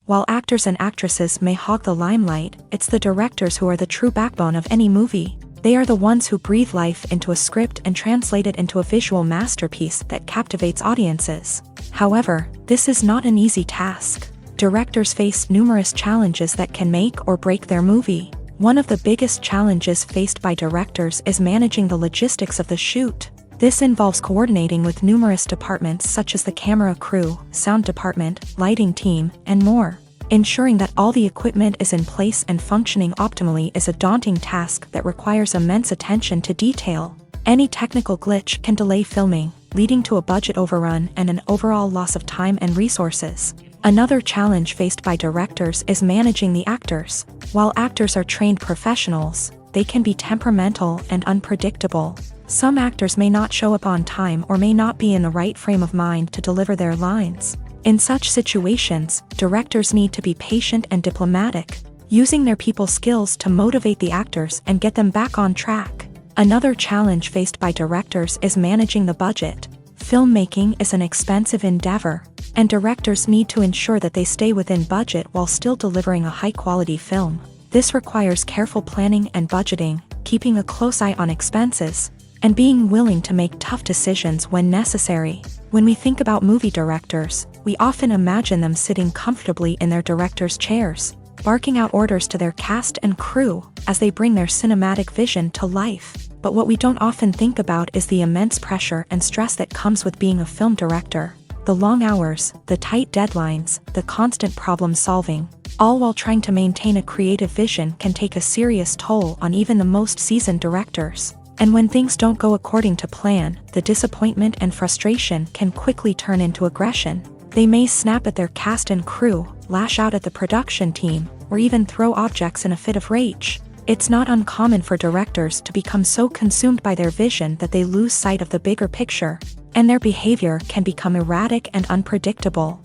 While actors and actresses may hog the limelight, it's the directors who are the true backbone of any movie. They are the ones who breathe life into a script and translate it into a visual masterpiece that captivates audiences. However, this is not an easy task. Directors face numerous challenges that can make or break their movie. One of the biggest challenges faced by directors is managing the logistics of the shoot. This involves coordinating with numerous departments such as the camera crew, sound department, lighting team, and more. Ensuring that all the equipment is in place and functioning optimally is a daunting task that requires immense attention to detail. Any technical glitch can delay filming, leading to a budget overrun and an overall loss of time and resources. Another challenge faced by directors is managing the actors. While actors are trained professionals, they can be temperamental and unpredictable. Some actors may not show up on time or may not be in the right frame of mind to deliver their lines. In such situations, directors need to be patient and diplomatic, using their people skills to motivate the actors and get them back on track. Another challenge faced by directors is managing the budget. Filmmaking is an expensive endeavor, and directors need to ensure that they stay within budget while still delivering a high-quality film. This requires careful planning and budgeting, keeping a close eye on expenses, and being willing to make tough decisions when necessary. When we think about movie directors, we often imagine them sitting comfortably in their director's chairs, barking out orders to their cast and crew as they bring their cinematic vision to life. But what we don't often think about is the immense pressure and stress that comes with being a film director. The long hours, the tight deadlines, the constant problem solving, all while trying to maintain a creative vision can take a serious toll on even the most seasoned directors. And when things don't go according to plan, the disappointment and frustration can quickly turn into aggression. They may snap at their cast and crew, lash out at the production team, or even throw objects in a fit of rage. It's not uncommon for directors to become so consumed by their vision that they lose sight of the bigger picture, and their behavior can become erratic and unpredictable.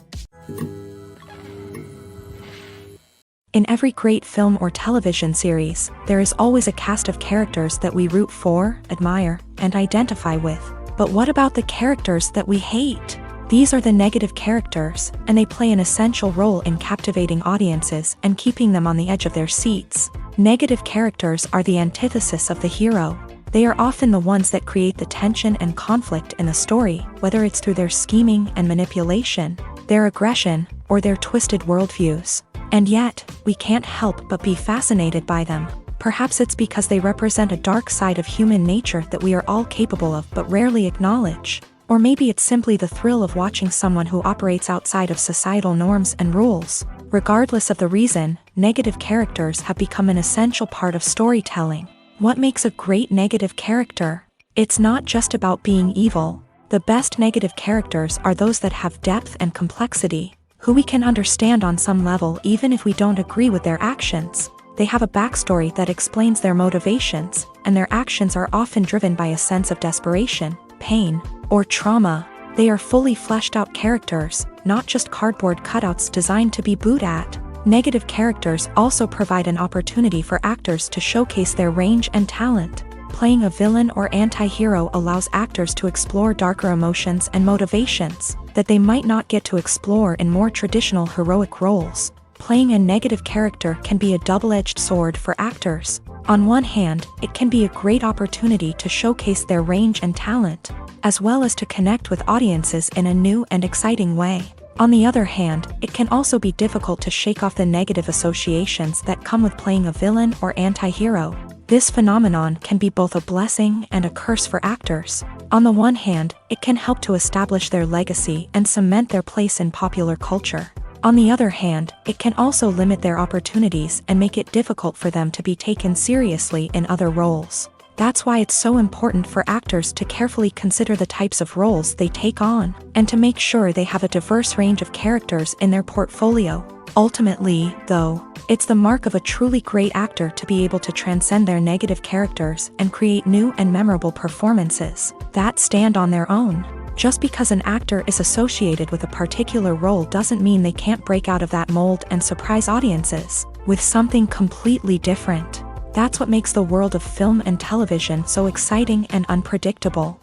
In every great film or television series, there is always a cast of characters that we root for, admire, and identify with. But what about the characters that we hate? These are the negative characters, and they play an essential role in captivating audiences and keeping them on the edge of their seats. Negative characters are the antithesis of the hero. They are often the ones that create the tension and conflict in the story, whether it's through their scheming and manipulation, their aggression, or their twisted worldviews. And yet, we can't help but be fascinated by them. Perhaps it's because they represent a dark side of human nature that we are all capable of but rarely acknowledge. Or maybe it's simply the thrill of watching someone who operates outside of societal norms and rules. Regardless of the reason, negative characters have become an essential part of storytelling. What makes a great negative character? It's not just about being evil. The best negative characters are those that have depth and complexity, who we can understand on some level even if we don't agree with their actions. They have a backstory that explains their motivations, and their actions are often driven by a sense of desperation, pain, or trauma. They are fully fleshed out characters, not just cardboard cutouts designed to be booed at. Negative characters also provide an opportunity for actors to showcase their range and talent. Playing a villain or anti-hero allows actors to explore darker emotions and motivations that they might not get to explore in more traditional heroic roles. Playing a negative character can be a double-edged sword for actors. On one hand, it can be a great opportunity to showcase their range and talent, as well as to connect with audiences in a new and exciting way. On the other hand, it can also be difficult to shake off the negative associations that come with playing a villain or anti-hero. This phenomenon can be both a blessing and a curse for actors. On the one hand, it can help to establish their legacy and cement their place in popular culture. On the other hand, it can also limit their opportunities and make it difficult for them to be taken seriously in other roles. That's why it's so important for actors to carefully consider the types of roles they take on, and to make sure they have a diverse range of characters in their portfolio. Ultimately, though, it's the mark of a truly great actor to be able to transcend their negative characters and create new and memorable performances that stand on their own. Just because an actor is associated with a particular role doesn't mean they can't break out of that mold and surprise audiences with something completely different. That's what makes the world of film and television so exciting and unpredictable.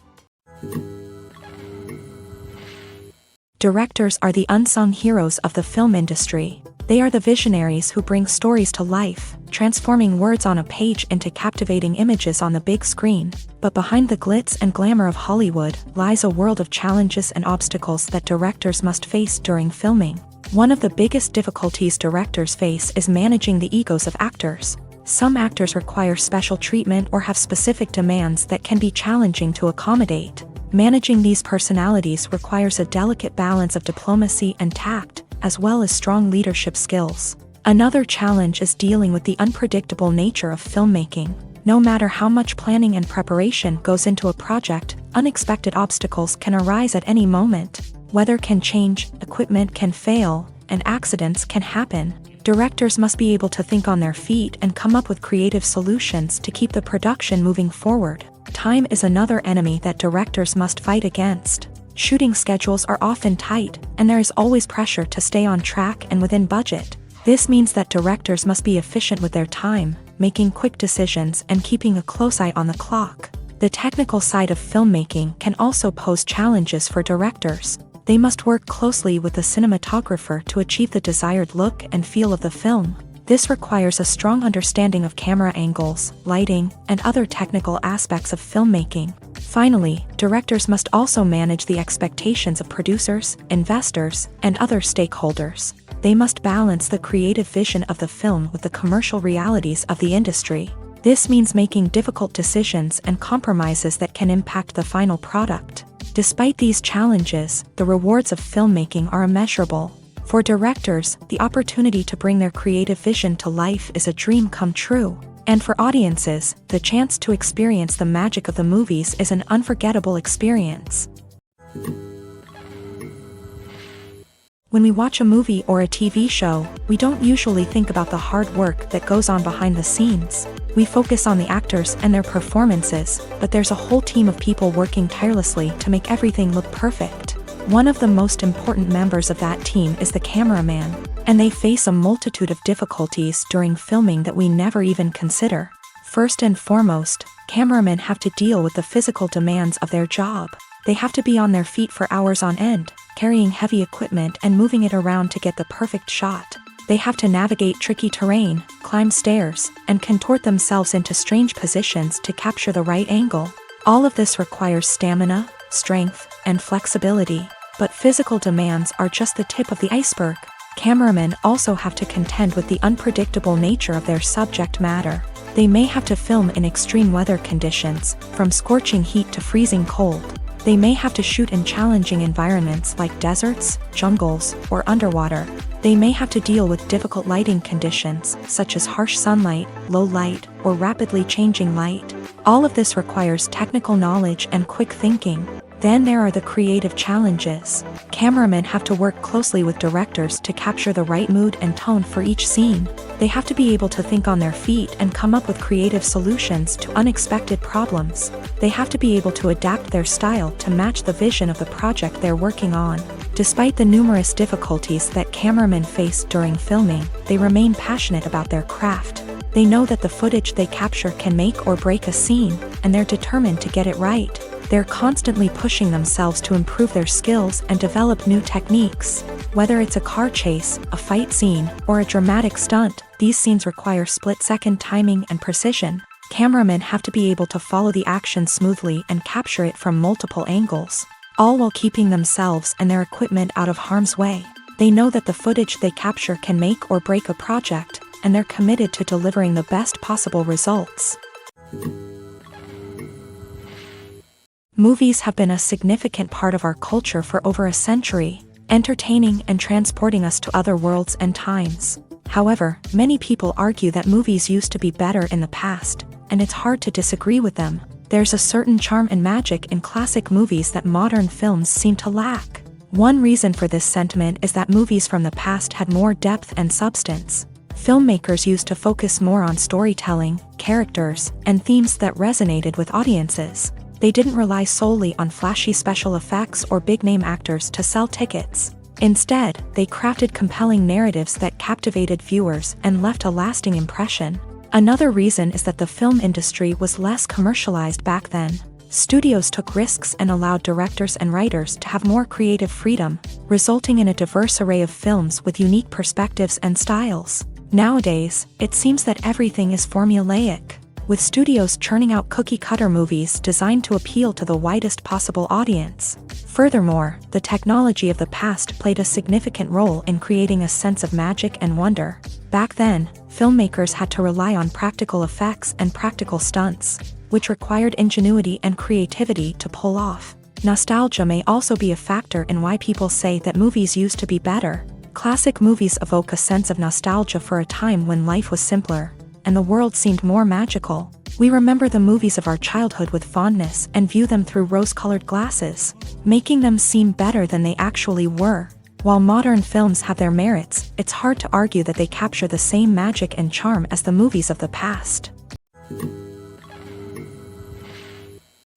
Directors are the unsung heroes of the film industry. They are the visionaries who bring stories to life, transforming words on a page into captivating images on the big screen. But behind the glitz and glamour of Hollywood lies a world of challenges and obstacles that directors must face during filming. One of the biggest difficulties directors face is managing the egos of actors. Some actors require special treatment or have specific demands that can be challenging to accommodate. Managing these personalities requires a delicate balance of diplomacy and tact, as well as strong leadership skills. Another challenge is dealing with the unpredictable nature of filmmaking. No matter how much planning and preparation goes into a project, unexpected obstacles can arise at any moment. Weather can change, equipment can fail, and accidents can happen. Directors must be able to think on their feet and come up with creative solutions to keep the production moving forward. Time is another enemy that directors must fight against. Shooting schedules are often tight, and there is always pressure to stay on track and within budget. This means that directors must be efficient with their time, making quick decisions and keeping a close eye on the clock. The technical side of filmmaking can also pose challenges for directors. They must work closely with the cinematographer to achieve the desired look and feel of the film. This requires a strong understanding of camera angles, lighting, and other technical aspects of filmmaking. Finally, directors must also manage the expectations of producers, investors, and other stakeholders. They must balance the creative vision of the film with the commercial realities of the industry. This means making difficult decisions and compromises that can impact the final product. Despite these challenges, the rewards of filmmaking are immeasurable. For directors, the opportunity to bring their creative vision to life is a dream come true. And for audiences, the chance to experience the magic of the movies is an unforgettable experience. When we watch a movie or a TV show, we don't usually think about the hard work that goes on behind the scenes. We focus on the actors and their performances, but there's a whole team of people working tirelessly to make everything look perfect. One of the most important members of that team is the cameraman. And they face a multitude of difficulties during filming that we never even consider. First and foremost, cameramen have to deal with the physical demands of their job. They have to be on their feet for hours on end, carrying heavy equipment and moving it around to get the perfect shot. They have to navigate tricky terrain, climb stairs, and contort themselves into strange positions to capture the right angle. All of this requires stamina, strength, and flexibility. But physical demands are just the tip of the iceberg. Cameramen also have to contend with the unpredictable nature of their subject matter. They may have to film in extreme weather conditions, from scorching heat to freezing cold. They may have to shoot in challenging environments like deserts, jungles, or underwater. They may have to deal with difficult lighting conditions, such as harsh sunlight, low light, or rapidly changing light. All of this requires technical knowledge and quick thinking. Then there are the creative challenges. Cameramen have to work closely with directors to capture the right mood and tone for each scene. They have to be able to think on their feet and come up with creative solutions to unexpected problems. They have to be able to adapt their style to match the vision of the project they're working on. Despite the numerous difficulties that cameramen face during filming, they remain passionate about their craft. They know that the footage they capture can make or break a scene, and they're determined to get it right. They're constantly pushing themselves to improve their skills and develop new techniques. Whether it's a car chase, a fight scene, or a dramatic stunt, these scenes require split-second timing and precision. Cameramen have to be able to follow the action smoothly and capture it from multiple angles, all while keeping themselves and their equipment out of harm's way. They know that the footage they capture can make or break a project, and they're committed to delivering the best possible results. Movies have been a significant part of our culture for over a century, entertaining and transporting us to other worlds and times. However, many people argue that movies used to be better in the past, and it's hard to disagree with them. There's a certain charm and magic in classic movies that modern films seem to lack. One reason for this sentiment is that movies from the past had more depth and substance. Filmmakers used to focus more on storytelling, characters, and themes that resonated with audiences. They didn't rely solely on flashy special effects or big-name actors to sell tickets. Instead, they crafted compelling narratives that captivated viewers and left a lasting impression. Another reason is that the film industry was less commercialized back then. Studios took risks and allowed directors and writers to have more creative freedom, resulting in a diverse array of films with unique perspectives and styles. Nowadays, it seems that everything is formulaic, with studios churning out cookie-cutter movies designed to appeal to the widest possible audience. Furthermore, the technology of the past played a significant role in creating a sense of magic and wonder. Back then, filmmakers had to rely on practical effects and practical stunts, which required ingenuity and creativity to pull off. Nostalgia may also be a factor in why people say that movies used to be better. Classic movies evoke a sense of nostalgia for a time when life was simpler, and the world seemed more magical. We remember the movies of our childhood with fondness and view them through rose-colored glasses, making them seem better than they actually were. While modern films have their merits, it's hard to argue that they capture the same magic and charm as the movies of the past.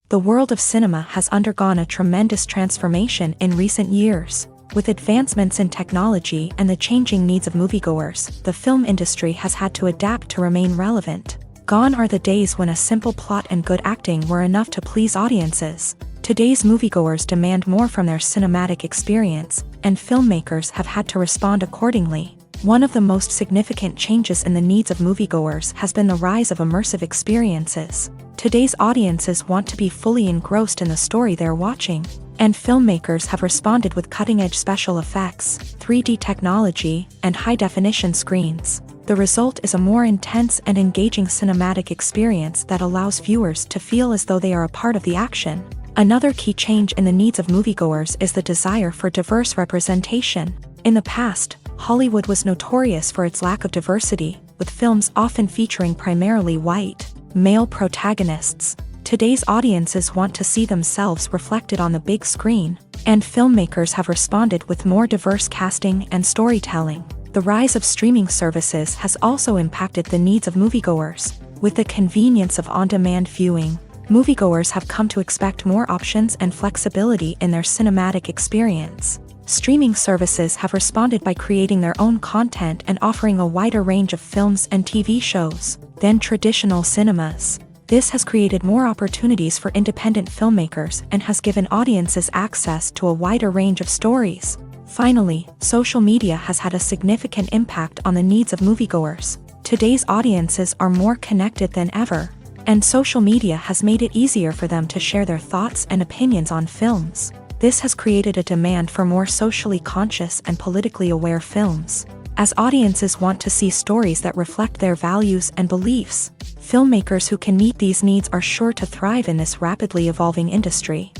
The world of cinema has undergone a tremendous transformation in recent years. With advancements in technology and the changing needs of moviegoers, the film industry has had to adapt to remain relevant. Gone are the days when a simple plot and good acting were enough to please audiences. Today's moviegoers demand more from their cinematic experience, and filmmakers have had to respond accordingly. One of the most significant changes in the needs of moviegoers has been the rise of immersive experiences. Today's audiences want to be fully engrossed in the story they're watching, and filmmakers have responded with cutting-edge special effects, 3D technology, and high-definition screens. The result is a more intense and engaging cinematic experience that allows viewers to feel as though they are a part of the action. Another key change in the needs of moviegoers is the desire for diverse representation. In the past, Hollywood was notorious for its lack of diversity, with films often featuring primarily white, male protagonists. Today's audiences want to see themselves reflected on the big screen, and filmmakers have responded with more diverse casting and storytelling. The rise of streaming services has also impacted the needs of moviegoers. With the convenience of on-demand viewing, moviegoers have come to expect more options and flexibility in their cinematic experience. Streaming services have responded by creating their own content and offering a wider range of films and TV shows than traditional cinemas. This has created more opportunities for independent filmmakers and has given audiences access to a wider range of stories. Finally, social media has had a significant impact on the needs of moviegoers. Today's audiences are more connected than ever, and social media has made it easier for them to share their thoughts and opinions on films. This has created a demand for more socially conscious and politically aware films. As audiences want to see stories that reflect their values and beliefs, filmmakers who can meet these needs are sure to thrive in this rapidly evolving industry.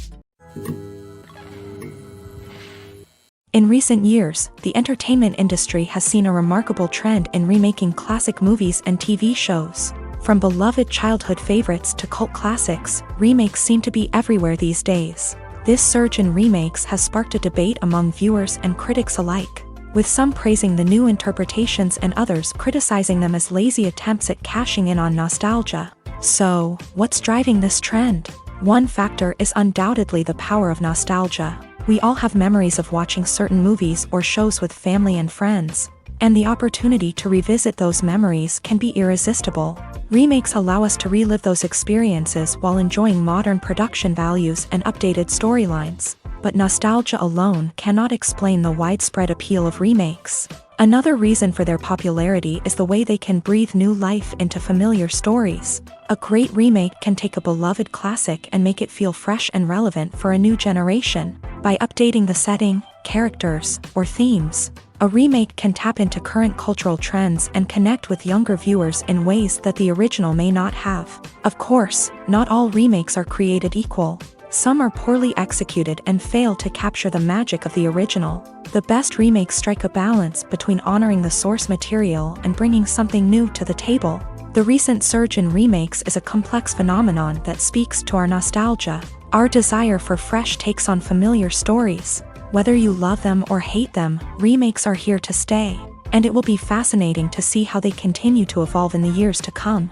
In recent years, the entertainment industry has seen a remarkable trend in remaking classic movies and TV shows. From beloved childhood favorites to cult classics, remakes seem to be everywhere these days. This surge in remakes has sparked a debate among viewers and critics alike, with some praising the new interpretations and others criticizing them as lazy attempts at cashing in on nostalgia. So, what's driving this trend? One factor is undoubtedly the power of nostalgia. We all have memories of watching certain movies or shows with family and friends, and the opportunity to revisit those memories can be irresistible. Remakes allow us to relive those experiences while enjoying modern production values and updated storylines. But nostalgia alone cannot explain the widespread appeal of remakes. Another reason for their popularity is the way they can breathe new life into familiar stories. A great remake can take a beloved classic and make it feel fresh and relevant for a new generation. By updating the setting, characters, or themes, a remake can tap into current cultural trends and connect with younger viewers in ways that the original may not have. Of course, not all remakes are created equal. Some are poorly executed and fail to capture the magic of the original. The best remakes strike a balance between honoring the source material and bringing something new to the table. The recent surge in remakes is a complex phenomenon that speaks to our nostalgia, our desire for fresh takes on familiar stories. Whether you love them or hate them, remakes are here to stay, and it will be fascinating to see how they continue to evolve in the years to come.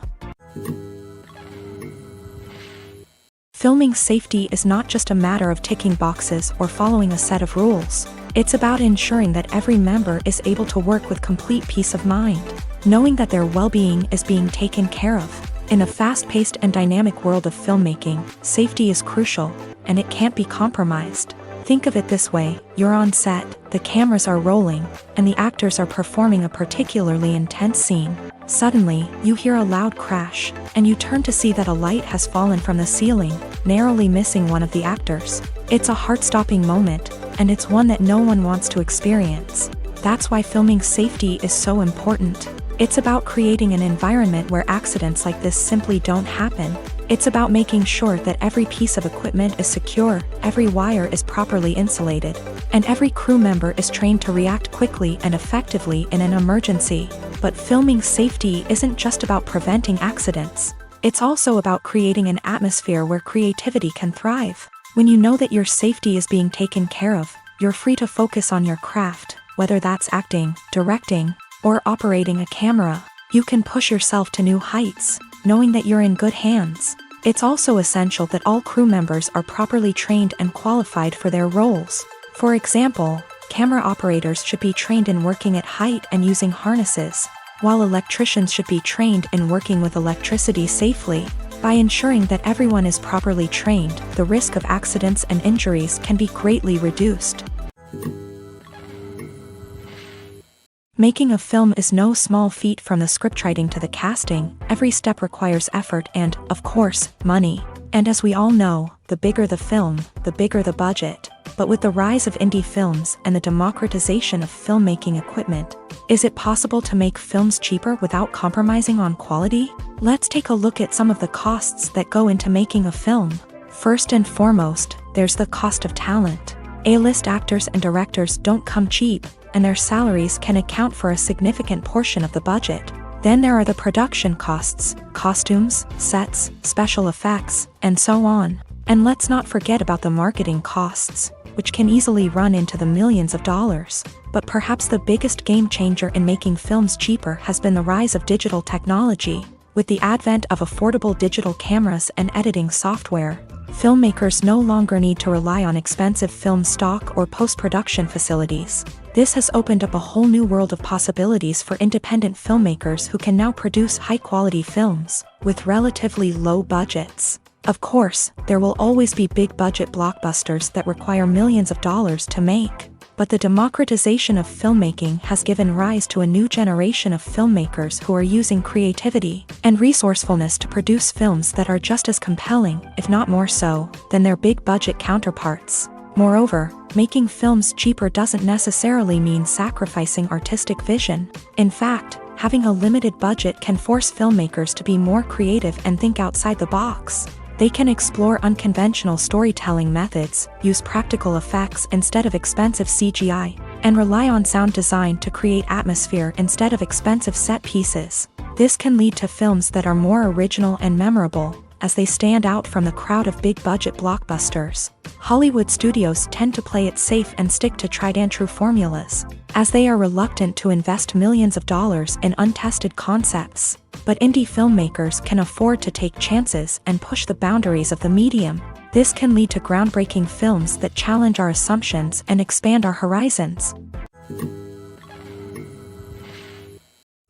Filming safety is not just a matter of ticking boxes or following a set of rules. It's about ensuring that every member is able to work with complete peace of mind, knowing that their well-being is being taken care of. In a fast-paced and dynamic world of filmmaking, safety is crucial, and it can't be compromised. Think of it this way: you're on set, the cameras are rolling, and the actors are performing a particularly intense scene. Suddenly, you hear a loud crash, and you turn to see that a light has fallen from the ceiling, narrowly missing one of the actors. It's a heart-stopping moment, and it's one that no one wants to experience. That's why filming safety is so important. It's about creating an environment where accidents like this simply don't happen. It's about making sure that every piece of equipment is secure, every wire is properly insulated, and every crew member is trained to react quickly and effectively in an emergency. But filming safety isn't just about preventing accidents. It's also about creating an atmosphere where creativity can thrive. When you know that your safety is being taken care of, you're free to focus on your craft, whether that's acting, directing, or operating a camera. You can push yourself to new heights, knowing that you're in good hands. It's also essential that all crew members are properly trained and qualified for their roles. For example, camera operators should be trained in working at height and using harnesses, while electricians should be trained in working with electricity safely. By ensuring that everyone is properly trained, the risk of accidents and injuries can be greatly reduced. Making a film is no small feat. From the scriptwriting to the casting, every step requires effort and, of course, money. And as we all know, the bigger the film, the bigger the budget. But with the rise of indie films and the democratization of filmmaking equipment, is it possible to make films cheaper without compromising on quality? Let's take a look at some of the costs that go into making a film. First and foremost, there's the cost of talent. A-list actors and directors don't come cheap, and their salaries can account for a significant portion of the budget. Then there are the production costs, costumes, sets, special effects, and so on. And let's not forget about the marketing costs, which can easily run into the millions of dollars. But perhaps the biggest game changer in making films cheaper has been the rise of digital technology. With the advent of affordable digital cameras and editing software, Filmmakers no longer need to rely on expensive film stock or post-production facilities. This has opened up a whole new world of possibilities for independent filmmakers who can now produce high-quality films with relatively low budgets. Of course, there will always be big-budget blockbusters that require millions of dollars to make. But the democratization of filmmaking has given rise to a new generation of filmmakers who are using creativity and resourcefulness to produce films that are just as compelling, if not more so, than their big-budget counterparts. Moreover, making films cheaper doesn't necessarily mean sacrificing artistic vision. In fact, having a limited budget can force filmmakers to be more creative and think outside the box. They can explore unconventional storytelling methods, use practical effects instead of expensive CGI, and rely on sound design to create atmosphere instead of expensive set pieces. This can lead to films that are more original and memorable, as they stand out from the crowd of big-budget blockbusters. Hollywood studios tend to play it safe and stick to tried-and-true formulas, as they are reluctant to invest millions of dollars in untested concepts. But indie filmmakers can afford to take chances and push the boundaries of the medium. This can lead to groundbreaking films that challenge our assumptions and expand our horizons.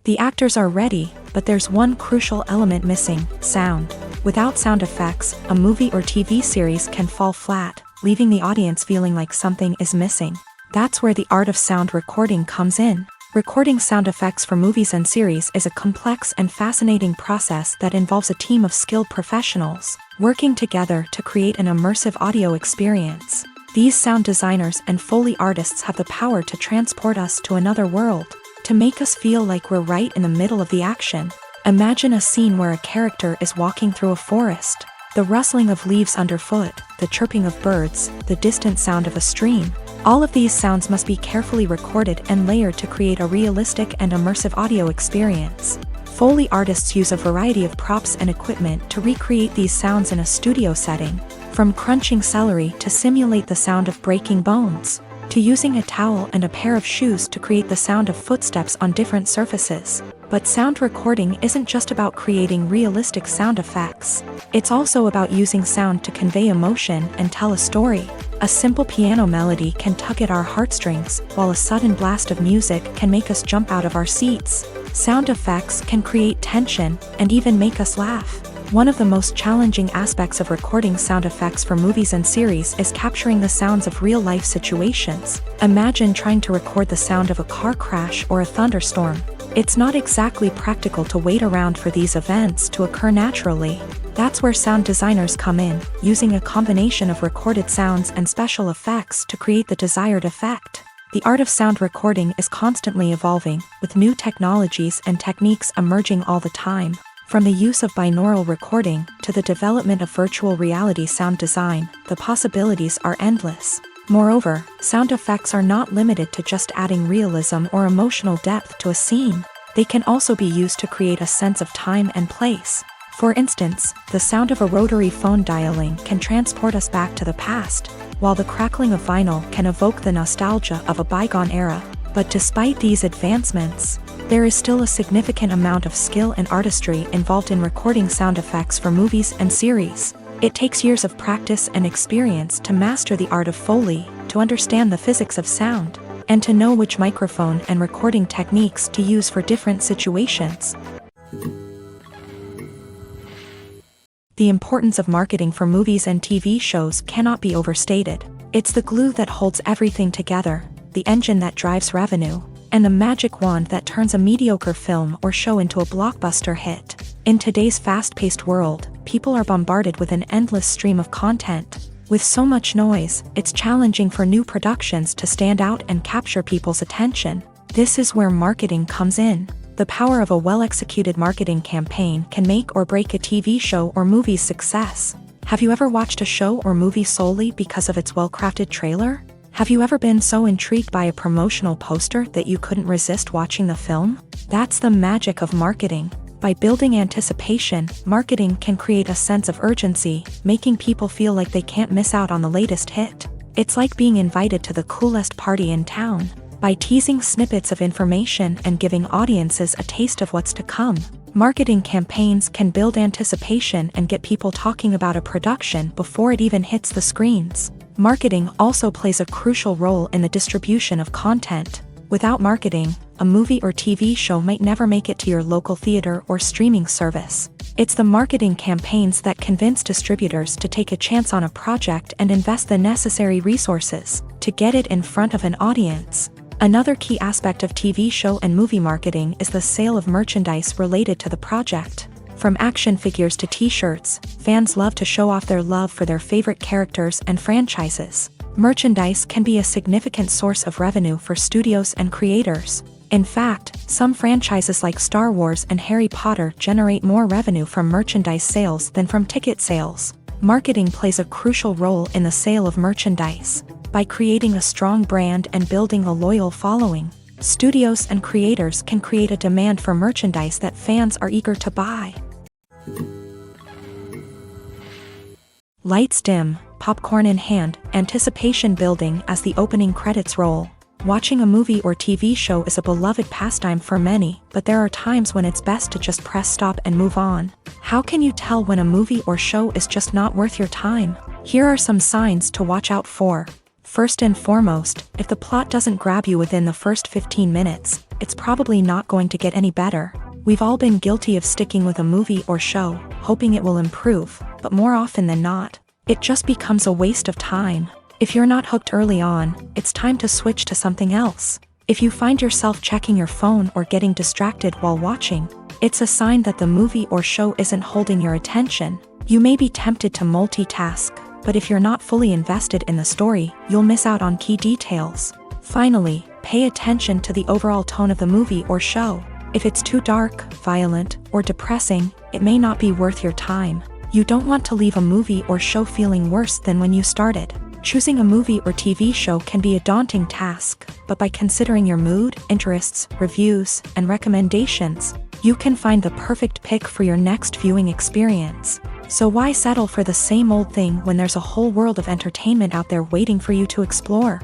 The actors are ready, but there's one crucial element missing: sound. Without sound effects, a movie or TV series can fall flat, leaving the audience feeling like something is missing. That's where the art of sound recording comes in. Recording sound effects for movies and series is a complex and fascinating process that involves a team of skilled professionals working together to create an immersive audio experience. These sound designers and Foley artists have the power to transport us to another world, to make us feel like we're right in the middle of the action. Imagine a scene where a character is walking through a forest. The rustling of leaves underfoot, the chirping of birds, the distant sound of a stream. All of these sounds must be carefully recorded and layered to create a realistic and immersive audio experience. Foley artists use a variety of props and equipment to recreate these sounds in a studio setting, from crunching celery to simulate the sound of breaking bones, to using a towel and a pair of shoes to create the sound of footsteps on different surfaces. But sound recording isn't just about creating realistic sound effects. It's also about using sound to convey emotion and tell a story. A simple piano melody can tug at our heartstrings, while a sudden blast of music can make us jump out of our seats. Sound effects can create tension and even make us laugh. One of the most challenging aspects of recording sound effects for movies and series is capturing the sounds of real-life situations. Imagine trying to record the sound of a car crash or a thunderstorm. It's not exactly practical to wait around for these events to occur naturally. That's where sound designers come in, using a combination of recorded sounds and special effects to create the desired effect. The art of sound recording is constantly evolving, with new technologies and techniques emerging all the time. From the use of binaural recording to the development of virtual reality sound design, the possibilities are endless. Moreover, sound effects are not limited to just adding realism or emotional depth to a scene. They can also be used to create a sense of time and place. For instance, the sound of a rotary phone dialing can transport us back to the past, while the crackling of vinyl can evoke the nostalgia of a bygone era. But despite these advancements, there is still a significant amount of skill and artistry involved in recording sound effects for movies and series. It takes years of practice and experience to master the art of Foley, to understand the physics of sound, and to know which microphone and recording techniques to use for different situations. The importance of marketing for movies and TV shows cannot be overstated. It's the glue that holds everything together, the engine that drives revenue, and the magic wand that turns a mediocre film or show into a blockbuster hit. In today's fast-paced world, people are bombarded with an endless stream of content. With so much noise, it's challenging for new productions to stand out and capture people's attention. This is where marketing comes in. The power of a well-executed marketing campaign can make or break a TV show or movie's success. Have you ever watched a show or movie solely because of its well-crafted trailer? Have you ever been so intrigued by a promotional poster that you couldn't resist watching the film? That's the magic of marketing. By building anticipation, marketing can create a sense of urgency, making people feel like they can't miss out on the latest hit. It's like being invited to the coolest party in town. By teasing snippets of information and giving audiences a taste of what's to come, Marketing campaigns can build anticipation and get people talking about a production before it even hits the screens. Marketing also plays a crucial role in the distribution of content. Without marketing, a movie or TV show might never make it to your local theater or streaming service. It's the marketing campaigns that convince distributors to take a chance on a project and invest the necessary resources to get it in front of an audience. Another key aspect of TV show and movie marketing is the sale of merchandise related to the project. From action figures to t-shirts, fans love to show off their love for their favorite characters and franchises. Merchandise can be a significant source of revenue for studios and creators. In fact, some franchises like Star Wars and Harry Potter generate more revenue from merchandise sales than from ticket sales. Marketing plays a crucial role in the sale of merchandise. By creating a strong brand and building a loyal following, studios and creators can create a demand for merchandise that fans are eager to buy. Lights dim, popcorn in hand, anticipation building as the opening credits roll. Watching a movie or TV show is a beloved pastime for many, but there are times when it's best to just press stop and move on. How can you tell when a movie or show is just not worth your time? Here are some signs to watch out for. First and foremost, if the plot doesn't grab you within the first 15 minutes, it's probably not going to get any better. We've all been guilty of sticking with a movie or show, hoping it will improve, but more often than not, it just becomes a waste of time. If you're not hooked early on, it's time to switch to something else. If you find yourself checking your phone or getting distracted while watching, it's a sign that the movie or show isn't holding your attention. You may be tempted to multitask, but if you're not fully invested in the story, you'll miss out on key details. Finally, pay attention to the overall tone of the movie or show. If it's too dark, violent, or depressing, it may not be worth your time. You don't want to leave a movie or show feeling worse than when you started. Choosing a movie or TV show can be a daunting task, but by considering your mood, interests, reviews, and recommendations, you can find the perfect pick for your next viewing experience. So why settle for the same old thing when there's a whole world of entertainment out there waiting for you to explore?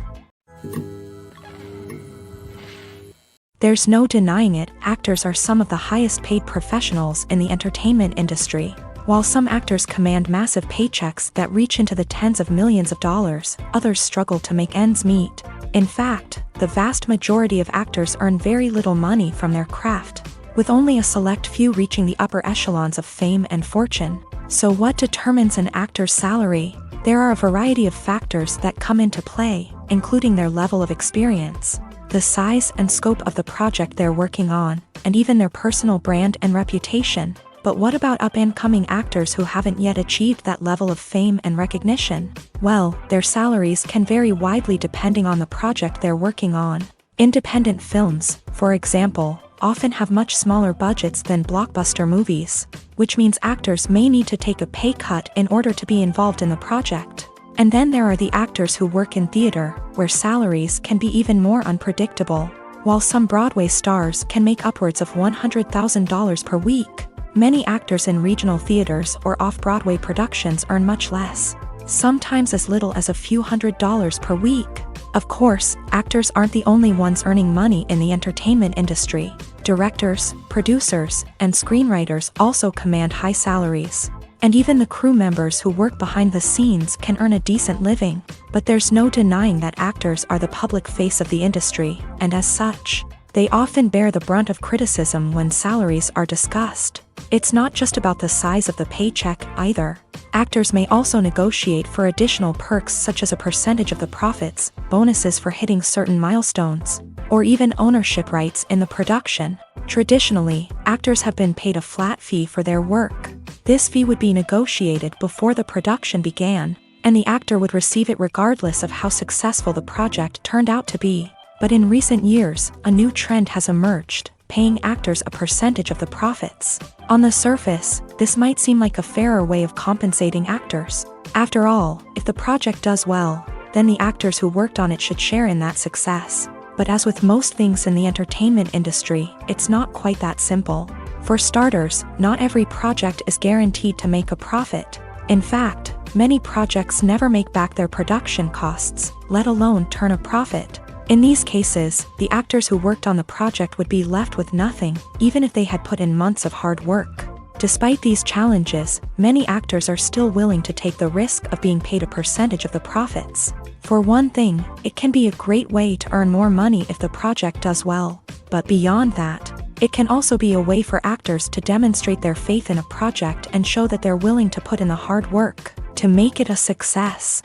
There's no denying it, actors are some of the highest paid professionals in the entertainment industry. While some actors command massive paychecks that reach into the tens of millions of dollars, others struggle to make ends meet. In fact, the vast majority of actors earn very little money from their craft, with only a select few reaching the upper echelons of fame and fortune. So what determines an actor's salary? There are a variety of factors that come into play, including their level of experience, the size and scope of the project they're working on, and even their personal brand and reputation. But what about up-and-coming actors who haven't yet achieved that level of fame and recognition? Well, their salaries can vary widely depending on the project they're working on. Independent films, for example, often have much smaller budgets than blockbuster movies, which means actors may need to take a pay cut in order to be involved in the project. And then there are the actors who work in theater, where salaries can be even more unpredictable. While some Broadway stars can make upwards of $100,000 per week, many actors in regional theaters or off-Broadway productions earn much less, sometimes as little as a few $100s per week. Of course, actors aren't the only ones earning money in the entertainment industry. Directors, producers, and screenwriters also command high salaries. And even the crew members who work behind the scenes can earn a decent living. But there's no denying that actors are the public face of the industry, and as such, they often bear the brunt of criticism when salaries are discussed. It's not just about the size of the paycheck either. Actors may also negotiate for additional perks such as a percentage of the profits, bonuses for hitting certain milestones, or even ownership rights in the production. Traditionally, actors have been paid a flat fee for their work. This fee would be negotiated before the production began, and the actor would receive it regardless of how successful the project turned out to be. But in recent years, a new trend has emerged, paying actors a percentage of the profits. On the surface, this might seem like a fairer way of compensating actors. After all, if the project does well, then the actors who worked on it should share in that success. But as with most things in the entertainment industry, it's not quite that simple. For starters, not every project is guaranteed to make a profit. In fact, many projects never make back their production costs, let alone turn a profit. In these cases, the actors who worked on the project would be left with nothing, even if they had put in months of hard work. Despite these challenges, many actors are still willing to take the risk of being paid a percentage of the profits. For one thing, it can be a great way to earn more money if the project does well. But beyond that, it can also be a way for actors to demonstrate their faith in a project and show that they're willing to put in the hard work to make it a success.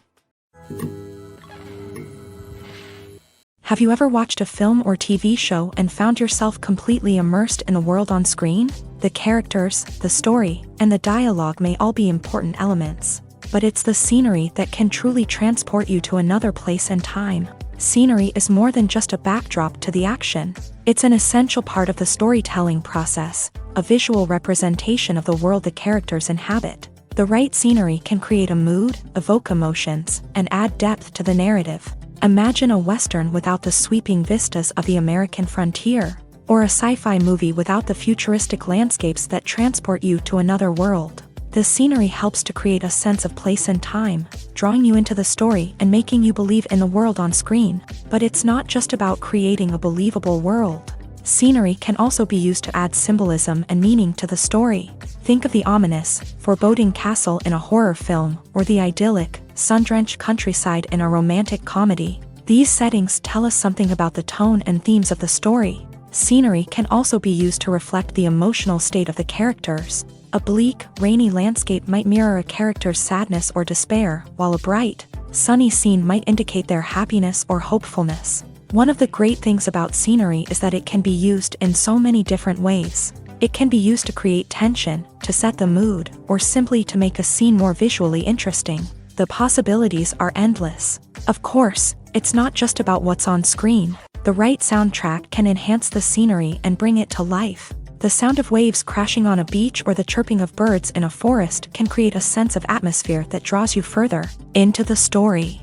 Have you ever watched a film or TV show and found yourself completely immersed in the world on screen? The characters, the story, and the dialogue may all be important elements, but it's the scenery that can truly transport you to another place and time. Scenery is more than just a backdrop to the action. It's an essential part of the storytelling process, a visual representation of the world the characters inhabit. The right scenery can create a mood, evoke emotions, and add depth to the narrative. Imagine a Western without the sweeping vistas of the American frontier, or a sci-fi movie without the futuristic landscapes that transport you to another world. The scenery helps to create a sense of place and time, drawing you into the story and making you believe in the world on screen. But it's not just about creating a believable world. Scenery can also be used to add symbolism and meaning to the story. Think of the ominous, foreboding castle in a horror film, or the idyllic, sun-drenched countryside in a romantic comedy. These settings tell us something about the tone and themes of the story. Scenery can also be used to reflect the emotional state of the characters. A bleak, rainy landscape might mirror a character's sadness or despair, while a bright, sunny scene might indicate their happiness or hopefulness. One of the great things about scenery is that it can be used in so many different ways. It can be used to create tension, to set the mood, or simply to make a scene more visually interesting. The possibilities are endless. Of course, it's not just about what's on screen. The right soundtrack can enhance the scenery and bring it to life. The sound of waves crashing on a beach or the chirping of birds in a forest can create a sense of atmosphere that draws you further into the story.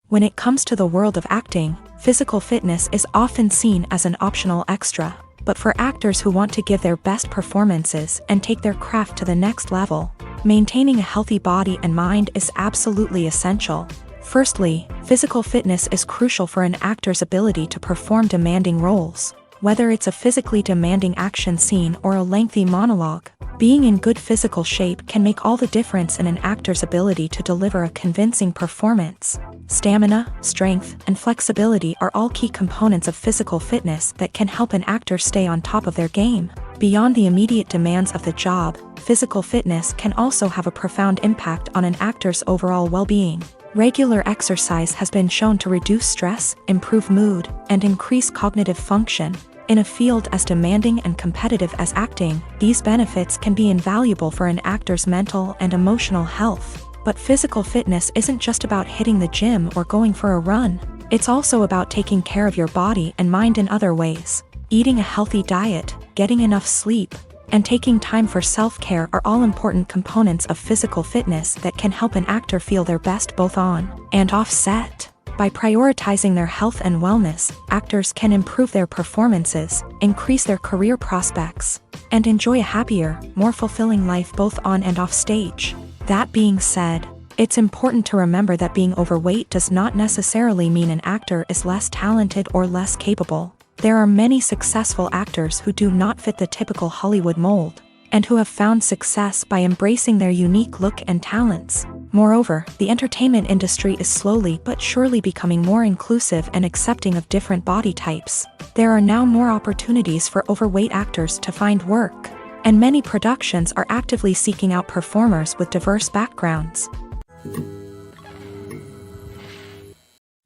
When it comes to the world of acting, physical fitness is often seen as an optional extra. But for actors who want to give their best performances and take their craft to the next level, maintaining a healthy body and mind is absolutely essential. Firstly, physical fitness is crucial for an actor's ability to perform demanding roles. Whether it's a physically demanding action scene or a lengthy monologue, being in good physical shape can make all the difference in an actor's ability to deliver a convincing performance. Stamina, strength, and flexibility are all key components of physical fitness that can help an actor stay on top of their game. Beyond the immediate demands of the job, physical fitness can also have a profound impact on an actor's overall well-being. Regular exercise has been shown to reduce stress, improve mood, and increase cognitive function. In a field as demanding and competitive as acting, these benefits can be invaluable for an actor's mental and emotional health. But physical fitness isn't just about hitting the gym or going for a run. It's also about taking care of your body and mind in other ways. Eating a healthy diet, getting enough sleep, and taking time for self-care are all important components of physical fitness that can help an actor feel their best both on and off set. By prioritizing their health and wellness, actors can improve their performances, increase their career prospects, and enjoy a happier, more fulfilling life both on and off stage. That being said, it's important to remember that being overweight does not necessarily mean an actor is less talented or less capable. There are many successful actors who do not fit the typical Hollywood mold, and who have found success by embracing their unique look and talents. Moreover, the entertainment industry is slowly but surely becoming more inclusive and accepting of different body types. There are now more opportunities for overweight actors to find work, and many productions are actively seeking out performers with diverse backgrounds.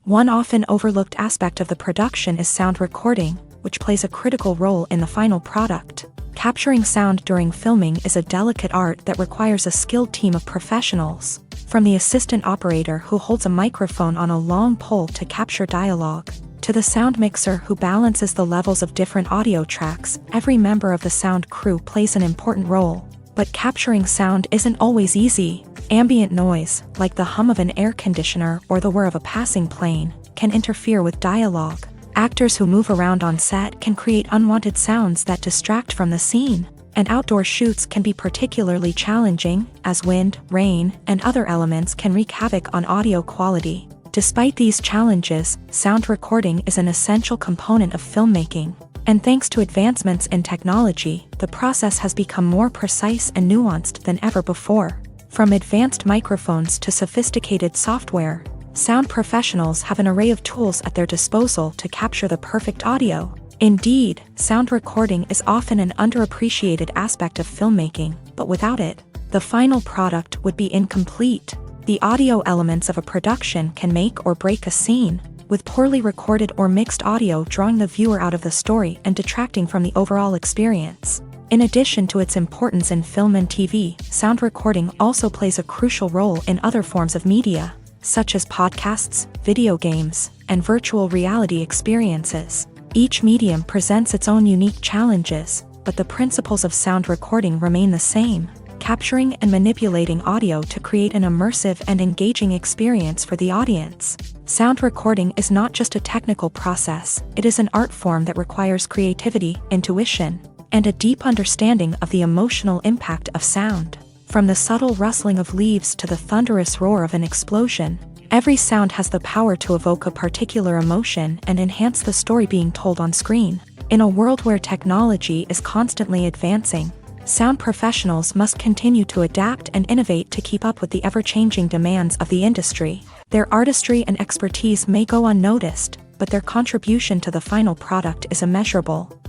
One often overlooked aspect of the production is sound recording, which plays a critical role in the final product. Capturing sound during filming is a delicate art that requires a skilled team of professionals. From the assistant operator who holds a microphone on a long pole to capture dialogue, to the sound mixer who balances the levels of different audio tracks, every member of the sound crew plays an important role. But capturing sound isn't always easy. Ambient noise, like the hum of an air conditioner or the whir of a passing plane, can interfere with dialogue. Actors who move around on set can create unwanted sounds that distract from the scene. and outdoor shoots can be particularly challenging, as wind, rain, and other elements can wreak havoc on audio quality. Despite these challenges, sound recording is an essential component of filmmaking. And thanks to advancements in technology, the process has become more precise and nuanced than ever before. From advanced microphones to sophisticated software, sound professionals have an array of tools at their disposal to capture the perfect audio. Indeed, sound recording is often an underappreciated aspect of filmmaking, but without it, the final product would be incomplete. The audio elements of a production can make or break a scene, with poorly recorded or mixed audio drawing the viewer out of the story and detracting from the overall experience. In addition to its importance in film and TV, sound recording also plays a crucial role in other forms of media, such as podcasts, video games, and virtual reality experiences. Each medium presents its own unique challenges, but the principles of sound recording remain the same, capturing and manipulating audio to create an immersive and engaging experience for the audience. Sound recording is not just a technical process, it is an art form that requires creativity, intuition, and a deep understanding of the emotional impact of sound. From the subtle rustling of leaves to the thunderous roar of an explosion, every sound has the power to evoke a particular emotion and enhance the story being told on screen. In a world where technology is constantly advancing, sound professionals must continue to adapt and innovate to keep up with the ever-changing demands of the industry. Their artistry and expertise may go unnoticed, but their contribution to the final product is immeasurable.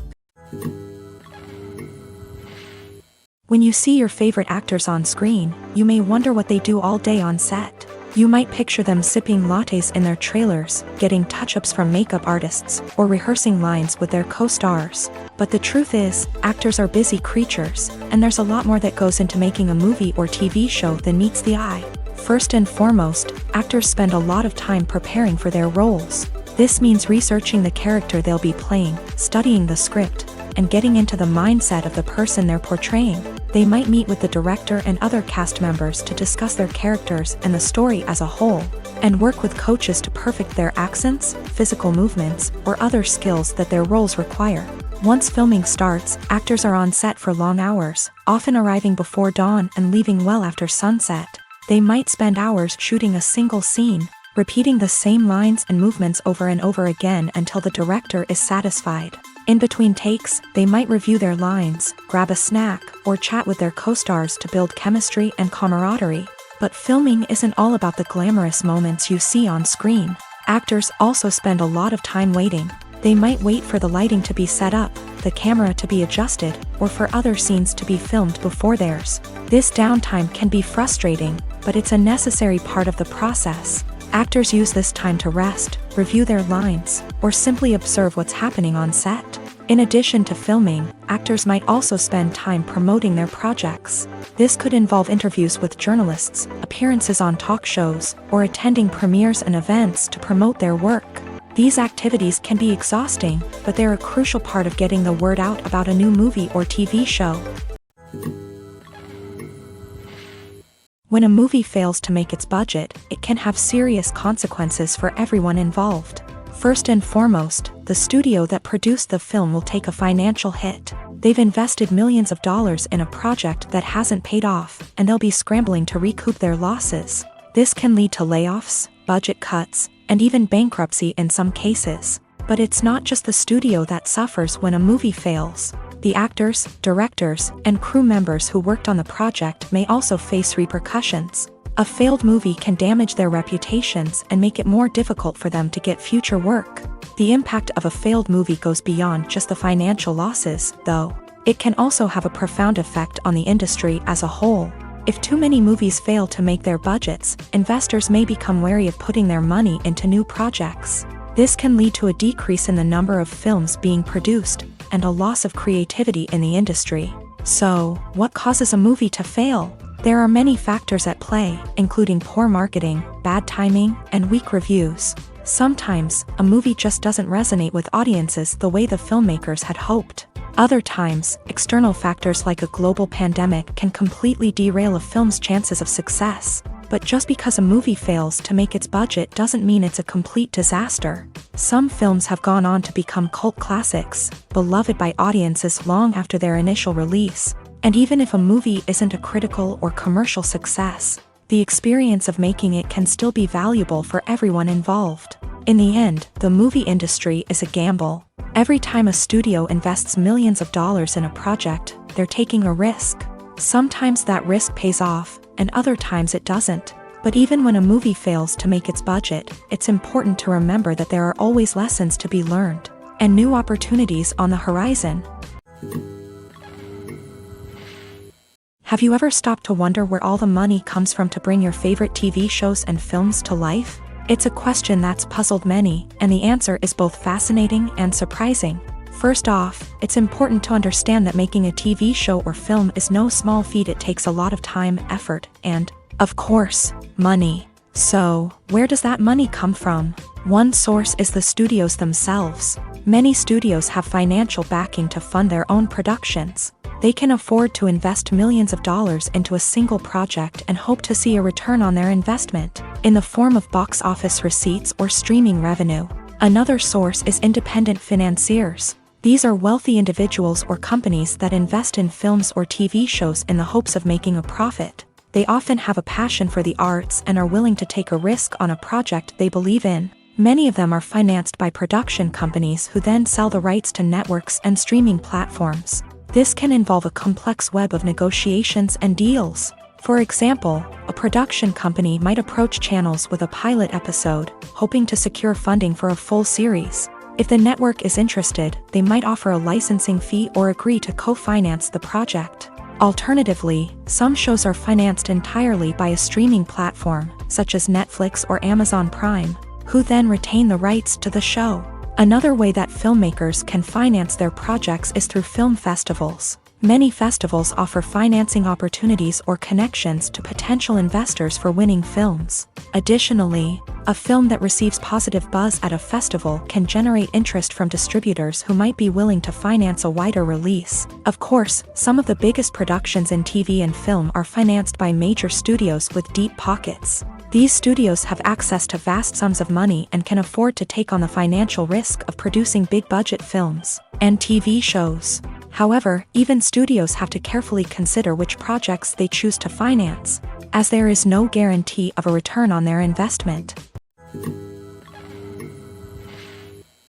When you see your favorite actors on screen, you may wonder what they do all day on set. You might picture them sipping lattes in their trailers, getting touch-ups from makeup artists, or rehearsing lines with their co-stars. But the truth is, actors are busy creatures, and there's a lot more that goes into making a movie or TV show than meets the eye. First and foremost, actors spend a lot of time preparing for their roles. This means researching the character they'll be playing, studying the script, and getting into the mindset of the person they're portraying. They might meet with the director and other cast members to discuss their characters and the story as a whole, and work with coaches to perfect their accents, physical movements, or other skills that their roles require. Once filming starts, actors are on set for long hours, often arriving before dawn and leaving well after sunset. They might spend hours shooting a single scene, repeating the same lines and movements over and over again until the director is satisfied. In between takes, they might review their lines, grab a snack, or chat with their co-stars to build chemistry and camaraderie. But filming isn't all about the glamorous moments you see on screen. Actors also spend a lot of time waiting. They might wait for the lighting to be set up, the camera to be adjusted, or for other scenes to be filmed before theirs. This downtime can be frustrating, but it's a necessary part of the process. Actors use this time to rest, review their lines, or simply observe what's happening on set. In addition to filming, actors might also spend time promoting their projects. This could involve interviews with journalists, appearances on talk shows, or attending premieres and events to promote their work. These activities can be exhausting, but they're a crucial part of getting the word out about a new movie or TV show. When a movie fails to make its budget, it can have serious consequences for everyone involved. First and foremost, the studio that produced the film will take a financial hit. They've invested millions of dollars in a project that hasn't paid off, and they'll be scrambling to recoup their losses. This can lead to layoffs, budget cuts, and even bankruptcy in some cases. But it's not just the studio that suffers when a movie fails. The actors, directors, and crew members who worked on the project may also face repercussions. A failed movie can damage their reputations and make it more difficult for them to get future work. The impact of a failed movie goes beyond just the financial losses, though. It can also have a profound effect on the industry as a whole. If too many movies fail to make their budgets, investors may become wary of putting their money into new projects. This can lead to a decrease in the number of films being produced, and a loss of creativity in the industry. So, what causes a movie to fail? There are many factors at play, including poor marketing, bad timing, and weak reviews. Sometimes, a movie just doesn't resonate with audiences the way the filmmakers had hoped. Other times, external factors like a global pandemic can completely derail a film's chances of success. But just because a movie fails to make its budget doesn't mean it's a complete disaster. Some films have gone on to become cult classics, beloved by audiences long after their initial release. And even if a movie isn't a critical or commercial success, the experience of making it can still be valuable for everyone involved. In the end, the movie industry is a gamble. Every time a studio invests millions of dollars in a project, they're taking a risk. Sometimes that risk pays off, and other times it doesn't. But even when a movie fails to make its budget, it's important to remember that there are always lessons to be learned, and new opportunities on the horizon. Have you ever stopped to wonder where all the money comes from to bring your favorite TV shows and films to life? It's a question that's puzzled many, and the answer is both fascinating and surprising. First off, it's important to understand that making a TV show or film is no small feat. It takes a lot of time, effort, and, of course, money. So, where does that money come from? One source is the studios themselves. Many studios have financial backing to fund their own productions. They can afford to invest millions of dollars into a single project and hope to see a return on their investment, in the form of box office receipts or streaming revenue. Another source is independent financiers. These are wealthy individuals or companies that invest in films or TV shows in the hopes of making a profit. They often have a passion for the arts and are willing to take a risk on a project they believe in. Many of them are financed by production companies who then sell the rights to networks and streaming platforms. This can involve a complex web of negotiations and deals. For example, a production company might approach channels with a pilot episode, hoping to secure funding for a full series. If the network is interested, they might offer a licensing fee or agree to co-finance the project. Alternatively, some shows are financed entirely by a streaming platform, such as Netflix or Amazon Prime, who then retain the rights to the show. Another way that filmmakers can finance their projects is through film festivals. Many festivals offer financing opportunities or connections to potential investors for winning films. Additionally, a film that receives positive buzz at a festival can generate interest from distributors who might be willing to finance a wider release. Of course, some of the biggest productions in TV and film are financed by major studios with deep pockets. These studios have access to vast sums of money and can afford to take on the financial risk of producing big-budget films and TV shows. However, even studios have to carefully consider which projects they choose to finance, as there is no guarantee of a return on their investment.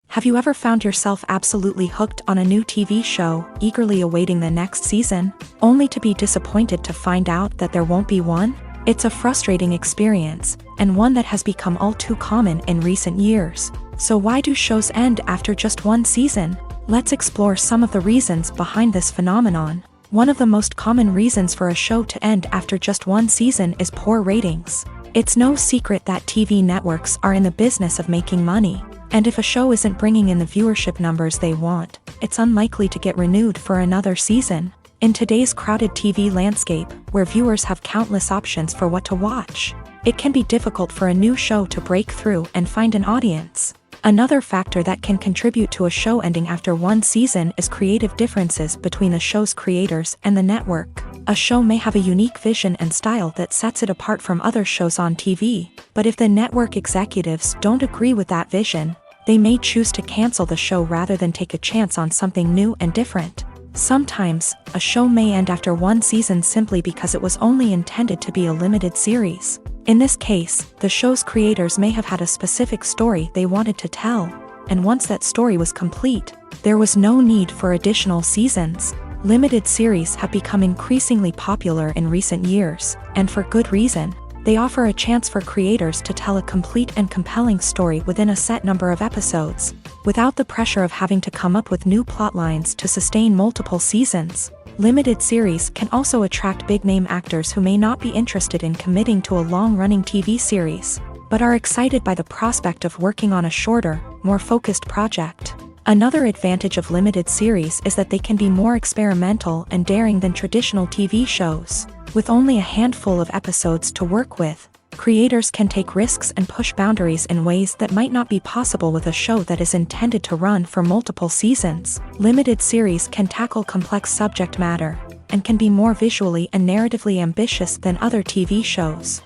Have you ever found yourself absolutely hooked on a new TV show, eagerly awaiting the next season, only to be disappointed to find out that there won't be one? It's a frustrating experience, and one that has become all too common in recent years. So why do shows end after just one season? Let's explore some of the reasons behind this phenomenon. One of the most common reasons for a show to end after just one season is poor ratings. It's no secret that TV networks are in the business of making money, and if a show isn't bringing in the viewership numbers they want, it's unlikely to get renewed for another season. In today's crowded TV landscape, where viewers have countless options for what to watch, it can be difficult for a new show to break through and find an audience. Another factor that can contribute to a show ending after one season is creative differences between the show's creators and the network. A show may have a unique vision and style that sets it apart from other shows on TV, but if the network executives don't agree with that vision, they may choose to cancel the show rather than take a chance on something new and different. Sometimes, a show may end after one season simply because it was only intended to be a limited series. In this case, the show's creators may have had a specific story they wanted to tell, and once that story was complete, there was no need for additional seasons. Limited series have become increasingly popular in recent years, and for good reason. They offer a chance for creators to tell a complete and compelling story within a set number of episodes, without the pressure of having to come up with new plotlines to sustain multiple seasons. Limited series can also attract big-name actors who may not be interested in committing to a long-running TV series, but are excited by the prospect of working on a shorter, more focused project. Another advantage of limited series is that they can be more experimental and daring than traditional TV shows. With only a handful of episodes to work with, creators can take risks and push boundaries in ways that might not be possible with a show that is intended to run for multiple seasons. Limited series can tackle complex subject matter, and can be more visually and narratively ambitious than other TV shows.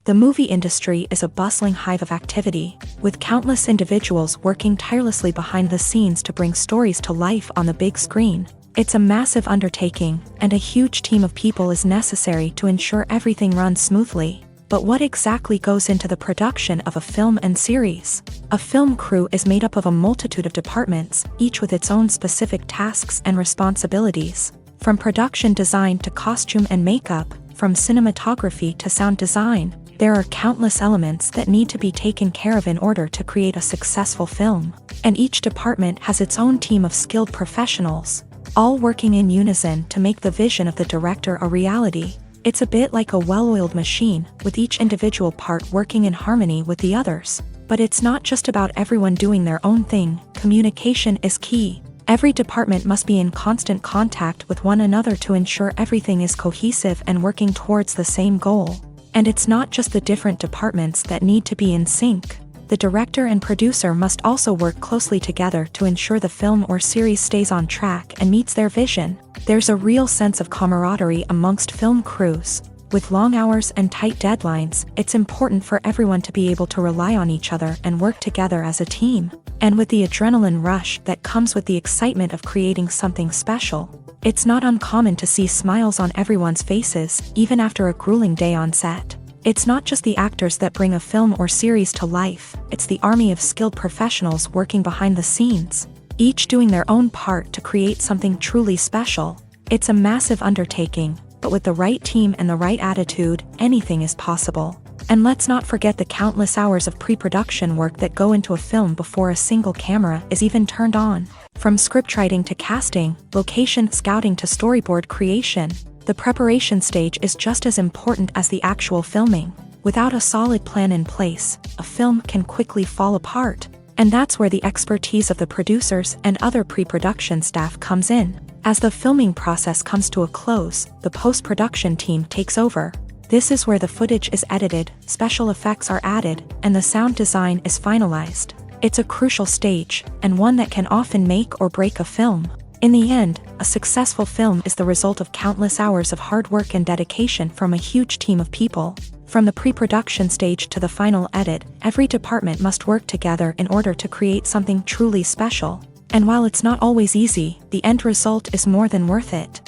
The movie industry is a bustling hive of activity, with countless individuals working tirelessly behind the scenes to bring stories to life on the big screen. It's a massive undertaking, and a huge team of people is necessary to ensure everything runs smoothly. But what exactly goes into the production of a film and series? A film crew is made up of a multitude of departments, each with its own specific tasks and responsibilities. From production design to costume and makeup, from cinematography to sound design, there are countless elements that need to be taken care of in order to create a successful film. And each department has its own team of skilled professionals, all working in unison to make the vision of the director a reality. It's a bit like a well-oiled machine, with each individual part working in harmony with the others. But it's not just about everyone doing their own thing. Communication is key. Every department must be in constant contact with one another to ensure everything is cohesive and working towards the same goal. And it's not just the different departments that need to be in sync. The director and producer must also work closely together to ensure the film or series stays on track and meets their vision. There's a real sense of camaraderie amongst film crews. With long hours and tight deadlines, it's important for everyone to be able to rely on each other and work together as a team. And with the adrenaline rush that comes with the excitement of creating something special, it's not uncommon to see smiles on everyone's faces, even after a grueling day on set. It's not just the actors that bring a film or series to life, it's the army of skilled professionals working behind the scenes, each doing their own part to create something truly special. It's a massive undertaking, but with the right team and the right attitude, anything is possible. And let's not forget the countless hours of pre-production work that go into a film before a single camera is even turned on. From scriptwriting to casting, location scouting to storyboard creation, the preparation stage is just as important as the actual filming. Without a solid plan in place, a film can quickly fall apart. And that's where the expertise of the producers and other pre-production staff comes in. As the filming process comes to a close, the post-production team takes over. This is where the footage is edited, special effects are added, and the sound design is finalized. It's a crucial stage, and one that can often make or break a film. In the end, a successful film is the result of countless hours of hard work and dedication from a huge team of people. From the pre-production stage to the final edit, every department must work together in order to create something truly special. And while it's not always easy, the end result is more than worth it.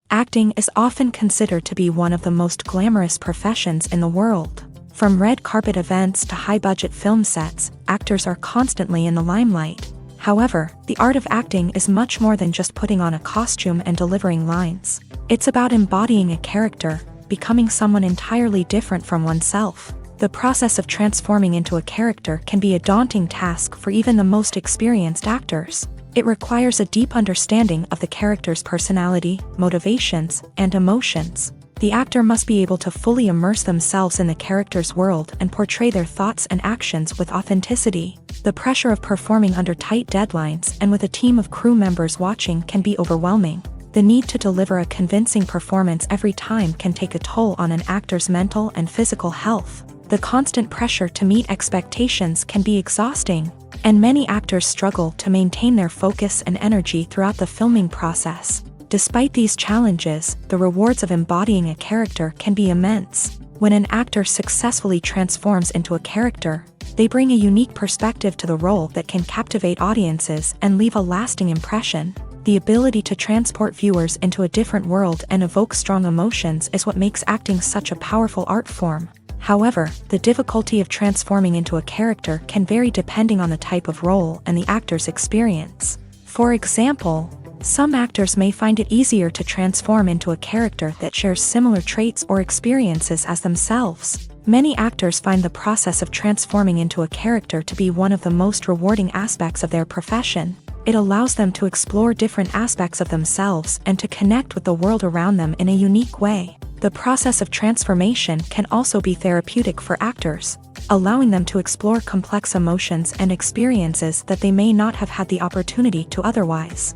Acting is often considered to be one of the most glamorous professions in the world. From red carpet events to high-budget film sets, actors are constantly in the limelight. However, the art of acting is much more than just putting on a costume and delivering lines. It's about embodying a character, becoming someone entirely different from oneself. The process of transforming into a character can be a daunting task for even the most experienced actors. It requires a deep understanding of the character's personality, motivations, and emotions. The actor must be able to fully immerse themselves in the character's world and portray their thoughts and actions with authenticity. The pressure of performing under tight deadlines and with a team of crew members watching can be overwhelming. The need to deliver a convincing performance every time can take a toll on an actor's mental and physical health. The constant pressure to meet expectations can be exhausting, and many actors struggle to maintain their focus and energy throughout the filming process. Despite these challenges, the rewards of embodying a character can be immense. When an actor successfully transforms into a character, they bring a unique perspective to the role that can captivate audiences and leave a lasting impression. The ability to transport viewers into a different world and evoke strong emotions is what makes acting such a powerful art form. However, the difficulty of transforming into a character can vary depending on the type of role and the actor's experience. For example, some actors may find it easier to transform into a character that shares similar traits or experiences as themselves. Many actors find the process of transforming into a character to be one of the most rewarding aspects of their profession. It allows them to explore different aspects of themselves and to connect with the world around them in a unique way. The process of transformation can also be therapeutic for actors, allowing them to explore complex emotions and experiences that they may not have had the opportunity to otherwise.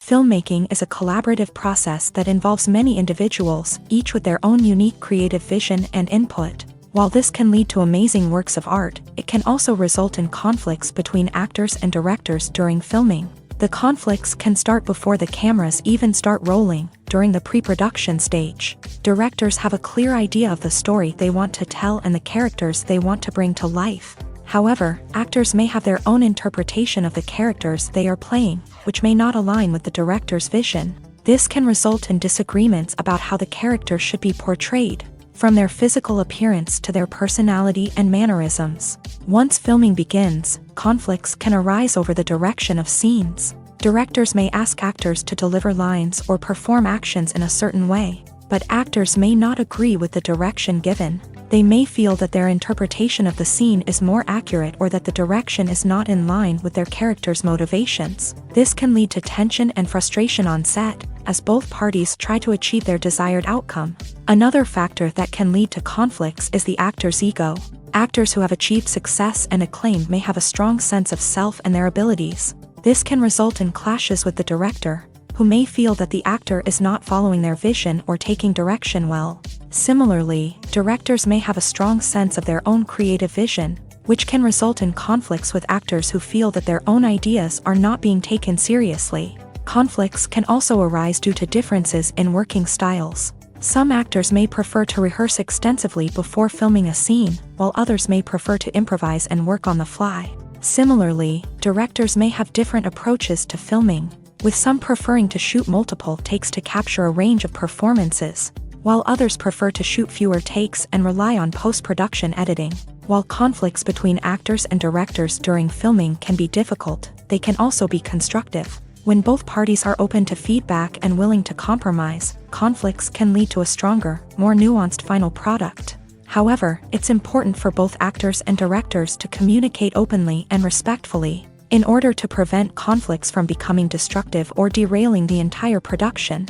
Filmmaking is a collaborative process that involves many individuals, each with their own unique creative vision and input. While this can lead to amazing works of art, it can also result in conflicts between actors and directors during filming. The conflicts can start before the cameras even start rolling, during the pre-production stage. Directors have a clear idea of the story they want to tell and the characters they want to bring to life. However, actors may have their own interpretation of the characters they are playing, which may not align with the director's vision. This can result in disagreements about how the character should be portrayed, from their physical appearance to their personality and mannerisms. Once filming begins, conflicts can arise over the direction of scenes. Directors may ask actors to deliver lines or perform actions in a certain way, but actors may not agree with the direction given. They may feel that their interpretation of the scene is more accurate or that the direction is not in line with their character's motivations. This can lead to tension and frustration on set, as both parties try to achieve their desired outcome. Another factor that can lead to conflicts is the actor's ego. Actors who have achieved success and acclaim may have a strong sense of self and their abilities. This can result in clashes with the director, who may feel that the actor is not following their vision or taking direction well. Similarly, directors may have a strong sense of their own creative vision, which can result in conflicts with actors who feel that their own ideas are not being taken seriously. Conflicts can also arise due to differences in working styles. Some actors may prefer to rehearse extensively before filming a scene, while others may prefer to improvise and work on the fly. Similarly, directors may have different approaches to filming, with some preferring to shoot multiple takes to capture a range of performances, while others prefer to shoot fewer takes and rely on post-production editing. While conflicts between actors and directors during filming can be difficult, they can also be constructive. When both parties are open to feedback and willing to compromise, conflicts can lead to a stronger, more nuanced final product. However, it's important for both actors and directors to communicate openly and respectfully, in order to prevent conflicts from becoming destructive or derailing the entire production.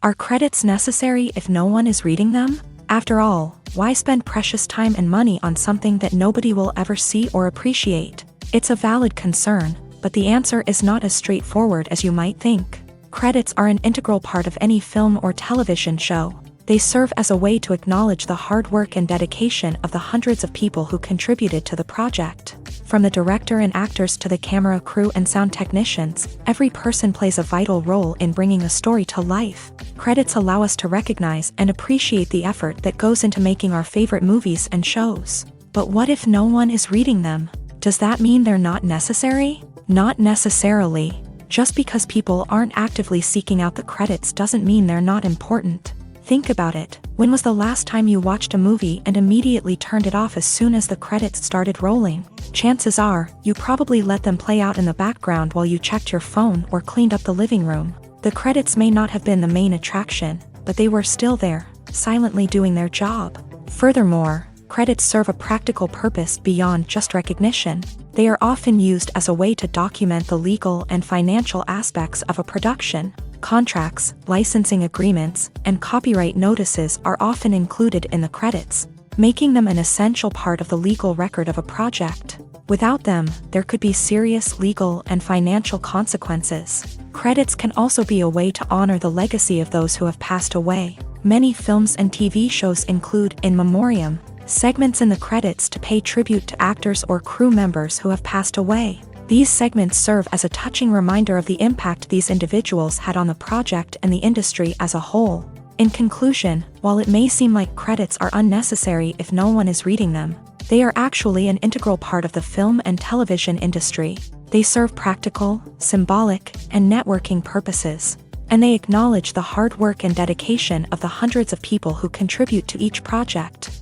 Are credits necessary if no one is reading them? After all, why spend precious time and money on something that nobody will ever see or appreciate? It's a valid concern, but the answer is not as straightforward as you might think. Credits are an integral part of any film or television show. They serve as a way to acknowledge the hard work and dedication of the hundreds of people who contributed to the project. From the director and actors to the camera crew and sound technicians, every person plays a vital role in bringing a story to life. Credits allow us to recognize and appreciate the effort that goes into making our favorite movies and shows. But what if no one is reading them? Does that mean they're not necessary? Not necessarily. Just because people aren't actively seeking out the credits doesn't mean they're not important. Think about it. When was the last time you watched a movie and immediately turned it off as soon as the credits started rolling? Chances are, you probably let them play out in the background while you checked your phone or cleaned up the living room. The credits may not have been the main attraction, but they were still there, silently doing their job. Furthermore, credits serve a practical purpose beyond just recognition. They are often used as a way to document the legal and financial aspects of a production. Contracts, licensing agreements, and copyright notices are often included in the credits, making them an essential part of the legal record of a project. Without them, there could be serious legal and financial consequences. Credits can also be a way to honor the legacy of those who have passed away. Many films and TV shows include in memoriam segments in the credits to pay tribute to actors or crew members who have passed away. These segments serve as a touching reminder of the impact these individuals had on the project and the industry as a whole. In conclusion, while it may seem like credits are unnecessary if no one is reading them, they are actually an integral part of the film and television industry. They serve practical, symbolic, and networking purposes, and they acknowledge the hard work and dedication of the hundreds of people who contribute to each project.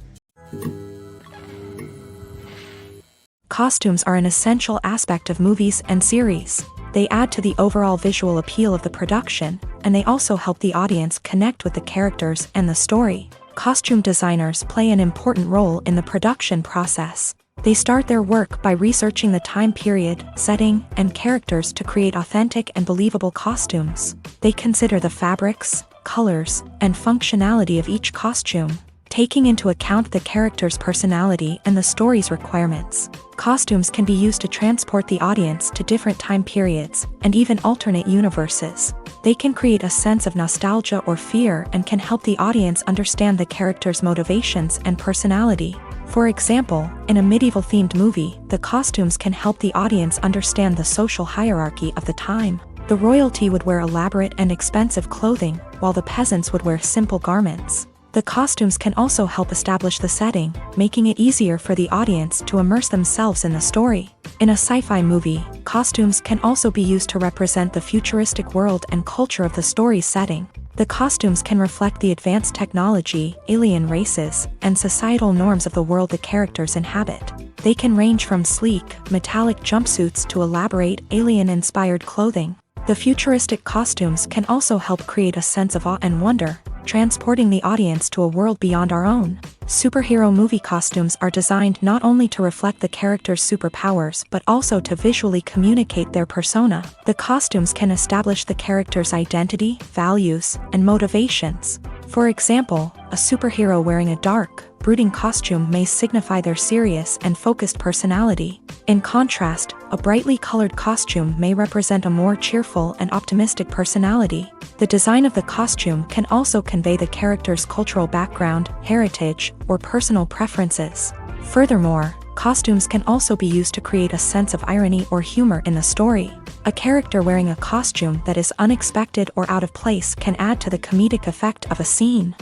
Costumes are an essential aspect of movies and series. They add to the overall visual appeal of the production, and they also help the audience connect with the characters and the story. Costume designers play an important role in the production process. They start their work by researching the time period, setting, and characters to create authentic and believable costumes. They consider the fabrics, colors, and functionality of each costume, taking into account the character's personality and the story's requirements. Costumes can be used to transport the audience to different time periods, and even alternate universes. They can create a sense of nostalgia or fear and can help the audience understand the character's motivations and personality. For example, in a medieval-themed movie, the costumes can help the audience understand the social hierarchy of the time. The royalty would wear elaborate and expensive clothing, while the peasants would wear simple garments. The costumes can also help establish the setting, making it easier for the audience to immerse themselves in the story. In a sci-fi movie, costumes can also be used to represent the futuristic world and culture of the story's setting. The costumes can reflect the advanced technology, alien races, and societal norms of the world the characters inhabit. They can range from sleek, metallic jumpsuits to elaborate, alien-inspired clothing. The futuristic costumes can also help create a sense of awe and wonder, transporting the audience to a world beyond our own. Superhero movie costumes are designed not only to reflect the character's superpowers but also to visually communicate their persona. The costumes can establish the character's identity, values, and motivations. For example, a superhero wearing a dark, brooding costume may signify their serious and focused personality. In contrast, a brightly colored costume may represent a more cheerful and optimistic personality. The design of the costume can also convey the character's cultural background, heritage, or personal preferences. Furthermore, costumes can also be used to create a sense of irony or humor in the story. A character wearing a costume that is unexpected or out of place can add to the comedic effect of a scene.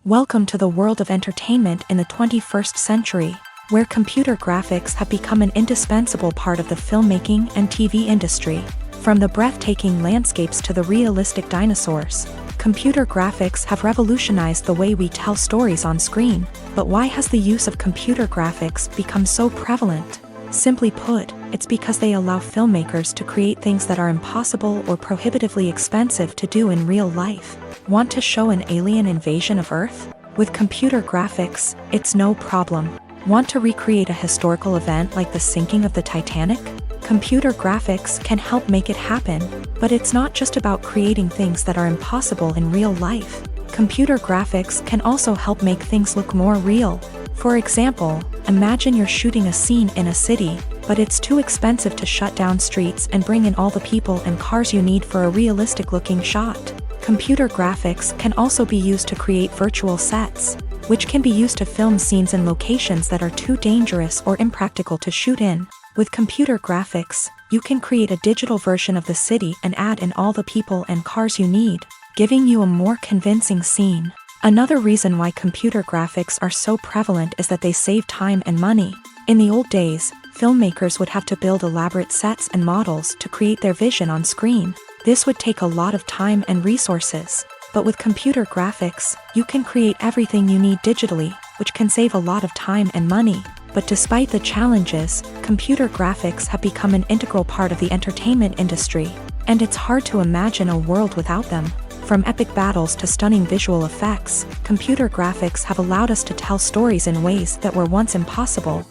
Welcome to the world of entertainment in the 21st century, where computer graphics have become an indispensable part of the filmmaking and TV industry. From the breathtaking landscapes to the realistic dinosaurs, computer graphics have revolutionized the way we tell stories on screen. But why has the use of computer graphics become so prevalent? Simply put, it's because they allow filmmakers to create things that are impossible or prohibitively expensive to do in real life. Want to show an alien invasion of Earth? With computer graphics, it's no problem. Want to recreate a historical event like the sinking of the Titanic? Computer graphics can help make it happen, but it's not just about creating things that are impossible in real life. Computer graphics can also help make things look more real. For example, imagine you're shooting a scene in a city, but it's too expensive to shut down streets and bring in all the people and cars you need for a realistic-looking shot. Computer graphics can also be used to create virtual sets, which can be used to film scenes in locations that are too dangerous or impractical to shoot in. With computer graphics, you can create a digital version of the city and add in all the people and cars you need, giving you a more convincing scene. Another reason why computer graphics are so prevalent is that they save time and money. In the old days, filmmakers would have to build elaborate sets and models to create their vision on screen. This would take a lot of time and resources. But with computer graphics, you can create everything you need digitally, which can save a lot of time and money. But despite the challenges, computer graphics have become an integral part of the entertainment industry, and it's hard to imagine a world without them. From epic battles to stunning visual effects, computer graphics have allowed us to tell stories in ways that were once impossible.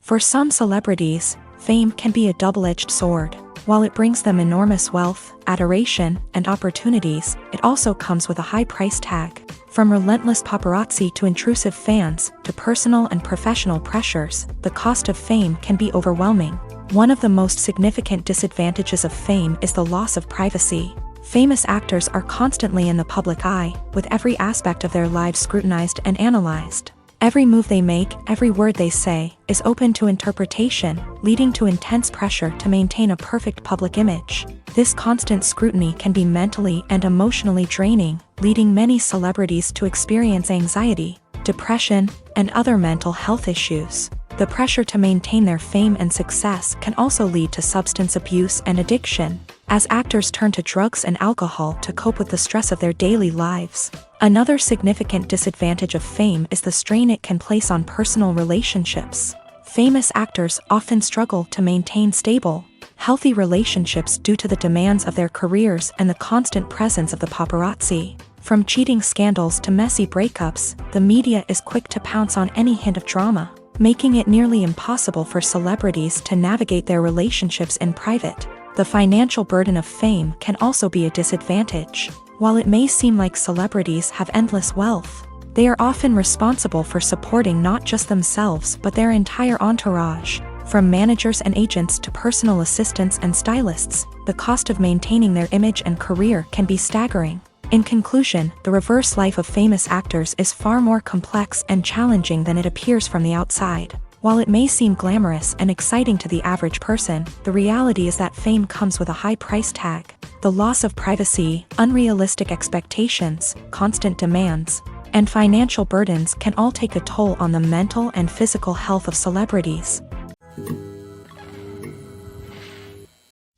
For some celebrities, fame can be a double-edged sword. While it brings them enormous wealth, adoration, and opportunities, it also comes with a high price tag. From relentless paparazzi to intrusive fans, to personal and professional pressures, the cost of fame can be overwhelming. One of the most significant disadvantages of fame is the loss of privacy. Famous actors are constantly in the public eye, with every aspect of their lives scrutinized and analyzed. Every move they make, every word they say, is open to interpretation, leading to intense pressure to maintain a perfect public image. This constant scrutiny can be mentally and emotionally draining, leading many celebrities to experience anxiety, depression, and other mental health issues. The pressure to maintain their fame and success can also lead to substance abuse and addiction, as actors turn to drugs and alcohol to cope with the stress of their daily lives. Another significant disadvantage of fame is the strain it can place on personal relationships. Famous actors often struggle to maintain stable, healthy relationships due to the demands of their careers and the constant presence of the paparazzi. From cheating scandals to messy breakups, the media is quick to pounce on any hint of drama, making it nearly impossible for celebrities to navigate their relationships in private. The financial burden of fame can also be a disadvantage. While it may seem like celebrities have endless wealth, they are often responsible for supporting not just themselves but their entire entourage. From managers and agents to personal assistants and stylists, the cost of maintaining their image and career can be staggering. In conclusion, the reverse life of famous actors is far more complex and challenging than it appears from the outside. While it may seem glamorous and exciting to the average person, the reality is that fame comes with a high price tag. The loss of privacy, unrealistic expectations, constant demands, and financial burdens can all take a toll on the mental and physical health of celebrities.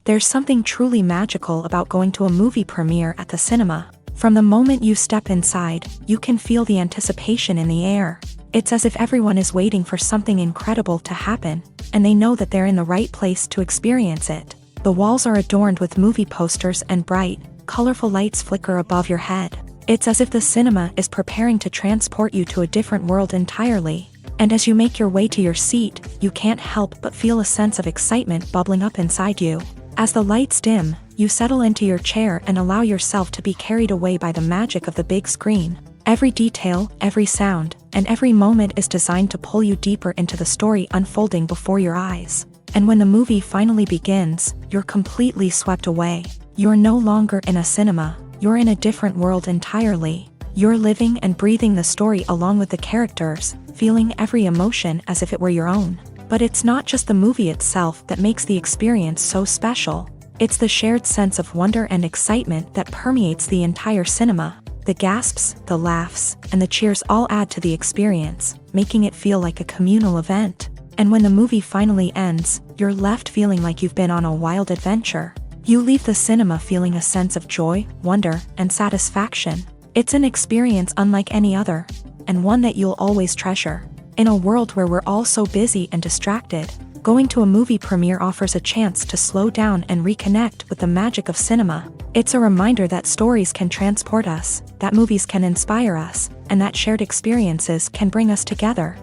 There's something truly magical about going to a movie premiere at the cinema. From the moment you step inside, you can feel the anticipation in the air. It's as if everyone is waiting for something incredible to happen, and they know that they're in the right place to experience it. The walls are adorned with movie posters and bright, colorful lights flicker above your head. It's as if the cinema is preparing to transport you to a different world entirely. And as you make your way to your seat, you can't help but feel a sense of excitement bubbling up inside you. As the lights dim, you settle into your chair and allow yourself to be carried away by the magic of the big screen. Every detail, every sound, and every moment is designed to pull you deeper into the story unfolding before your eyes. And when the movie finally begins, you're completely swept away. You're no longer in a cinema, you're in a different world entirely. You're living and breathing the story along with the characters, feeling every emotion as if it were your own. But it's not just the movie itself that makes the experience so special. It's the shared sense of wonder and excitement that permeates the entire cinema. The gasps, the laughs, and the cheers all add to the experience, making it feel like a communal event. And when the movie finally ends, you're left feeling like you've been on a wild adventure. You leave the cinema feeling a sense of joy, wonder, and satisfaction. It's an experience unlike any other, and one that you'll always treasure. In a world where we're all so busy and distracted, going to a movie premiere offers a chance to slow down and reconnect with the magic of cinema. It's a reminder that stories can transport us, that movies can inspire us, and that shared experiences can bring us together.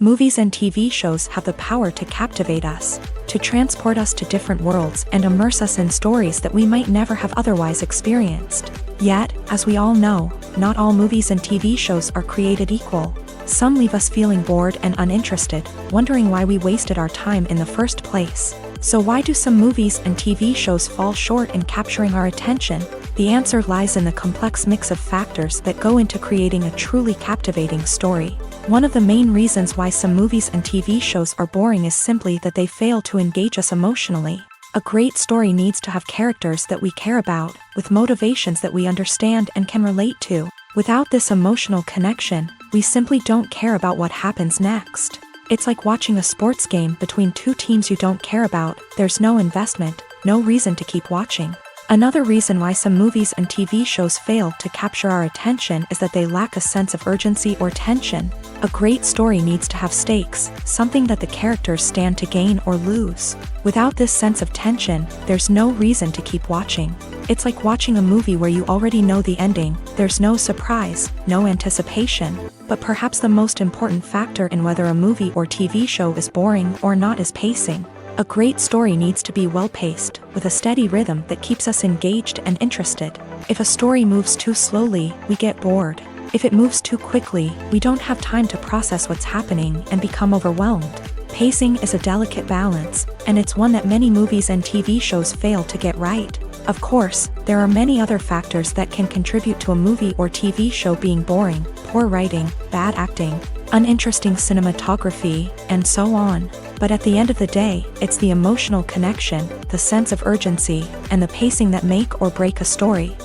Movies and TV shows have the power to captivate us, to transport us to different worlds and immerse us in stories that we might never have otherwise experienced. Yet, as we all know, not all movies and TV shows are created equal. Some leave us feeling bored and uninterested, wondering why we wasted our time in the first place. So why do some movies and TV shows fall short in capturing our attention? The answer lies in the complex mix of factors that go into creating a truly captivating story. One of the main reasons why some movies and TV shows are boring is simply that they fail to engage us emotionally. A great story needs to have characters that we care about, with motivations that we understand and can relate to. Without this emotional connection, we simply don't care about what happens next. It's like watching a sports game between two teams you don't care about. There's no investment, no reason to keep watching. Another reason why some movies and TV shows fail to capture our attention is that they lack a sense of urgency or tension. A great story needs to have stakes, something that the characters stand to gain or lose. Without this sense of tension, there's no reason to keep watching. It's like watching a movie where you already know the ending. There's no surprise, no anticipation. But perhaps the most important factor in whether a movie or TV show is boring or not is pacing. A great story needs to be well-paced, with a steady rhythm that keeps us engaged and interested. If a story moves too slowly, we get bored. If it moves too quickly, we don't have time to process what's happening and become overwhelmed. Pacing is a delicate balance, and it's one that many movies and TV shows fail to get right. Of course, there are many other factors that can contribute to a movie or TV show being boring: poor writing, bad acting, uninteresting cinematography, and so on. But at the end of the day, it's the emotional connection, the sense of urgency, and the pacing that make or break a story.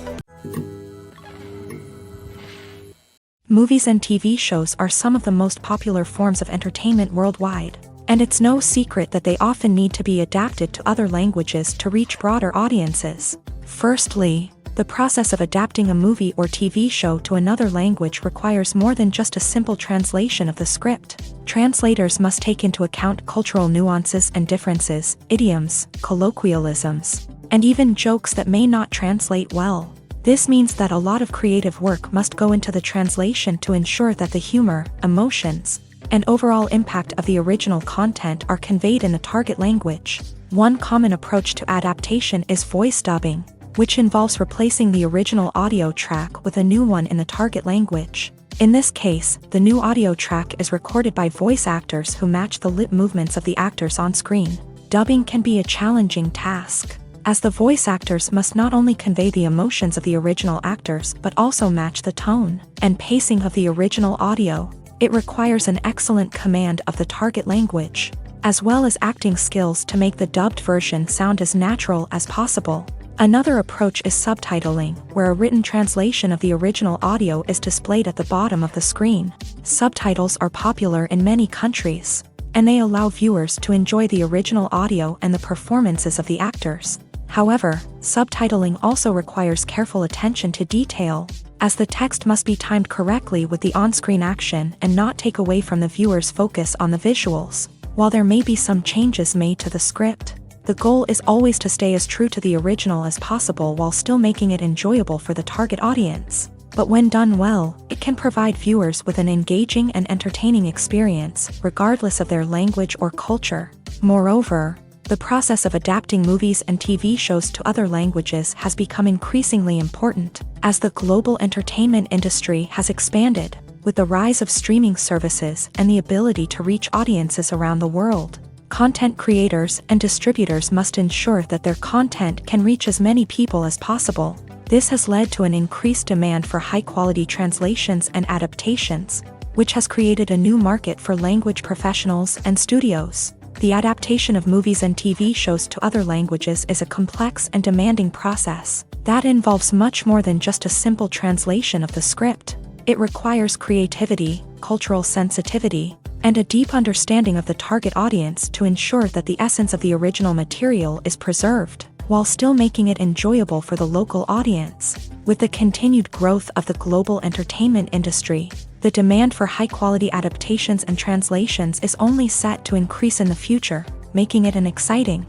Movies and TV shows are some of the most popular forms of entertainment worldwide, and it's no secret that they often need to be adapted to other languages to reach broader audiences. Firstly, the process of adapting a movie or TV show to another language requires more than just a simple translation of the script. Translators must take into account cultural nuances and differences, idioms, colloquialisms, and even jokes that may not translate well. This means that a lot of creative work must go into the translation to ensure that the humor, emotions, and overall impact of the original content are conveyed in the target language. One common approach to adaptation is voice dubbing, which involves replacing the original audio track with a new one in the target language. In this case, the new audio track is recorded by voice actors who match the lip movements of the actors on screen. Dubbing can be a challenging task. as the voice actors must not only convey the emotions of the original actors but also match the tone and pacing of the original audio. It requires an excellent command of the target language, as well as acting skills to make the dubbed version sound as natural as possible. Another approach is subtitling, where a written translation of the original audio is displayed at the bottom of the screen. Subtitles are popular in many countries, and they allow viewers to enjoy the original audio and the performances of the actors. However, subtitling also requires careful attention to detail, as the text must be timed correctly with the on-screen action and not take away from the viewer's focus on the visuals. While there may be some changes made to the script, the goal is always to stay as true to the original as possible while still making it enjoyable for the target audience. But when done well, it can provide viewers with an engaging and entertaining experience, regardless of their language or culture. Moreover, the process of adapting movies and TV shows to other languages has become increasingly important, as the global entertainment industry has expanded, with the rise of streaming services and the ability to reach audiences around the world. Content creators and distributors must ensure that their content can reach as many people as possible. This has led to an increased demand for high-quality translations and adaptations, which has created a new market for language professionals and studios. The adaptation of movies and TV shows to other languages is a complex and demanding process that involves much more than just a simple translation of the script. It requires creativity, cultural sensitivity, and a deep understanding of the target audience to ensure that the essence of the original material is preserved, while still making it enjoyable for the local audience. With the continued growth of the global entertainment industry, the demand for high-quality adaptations and translations is only set to increase in the future, making it an exciting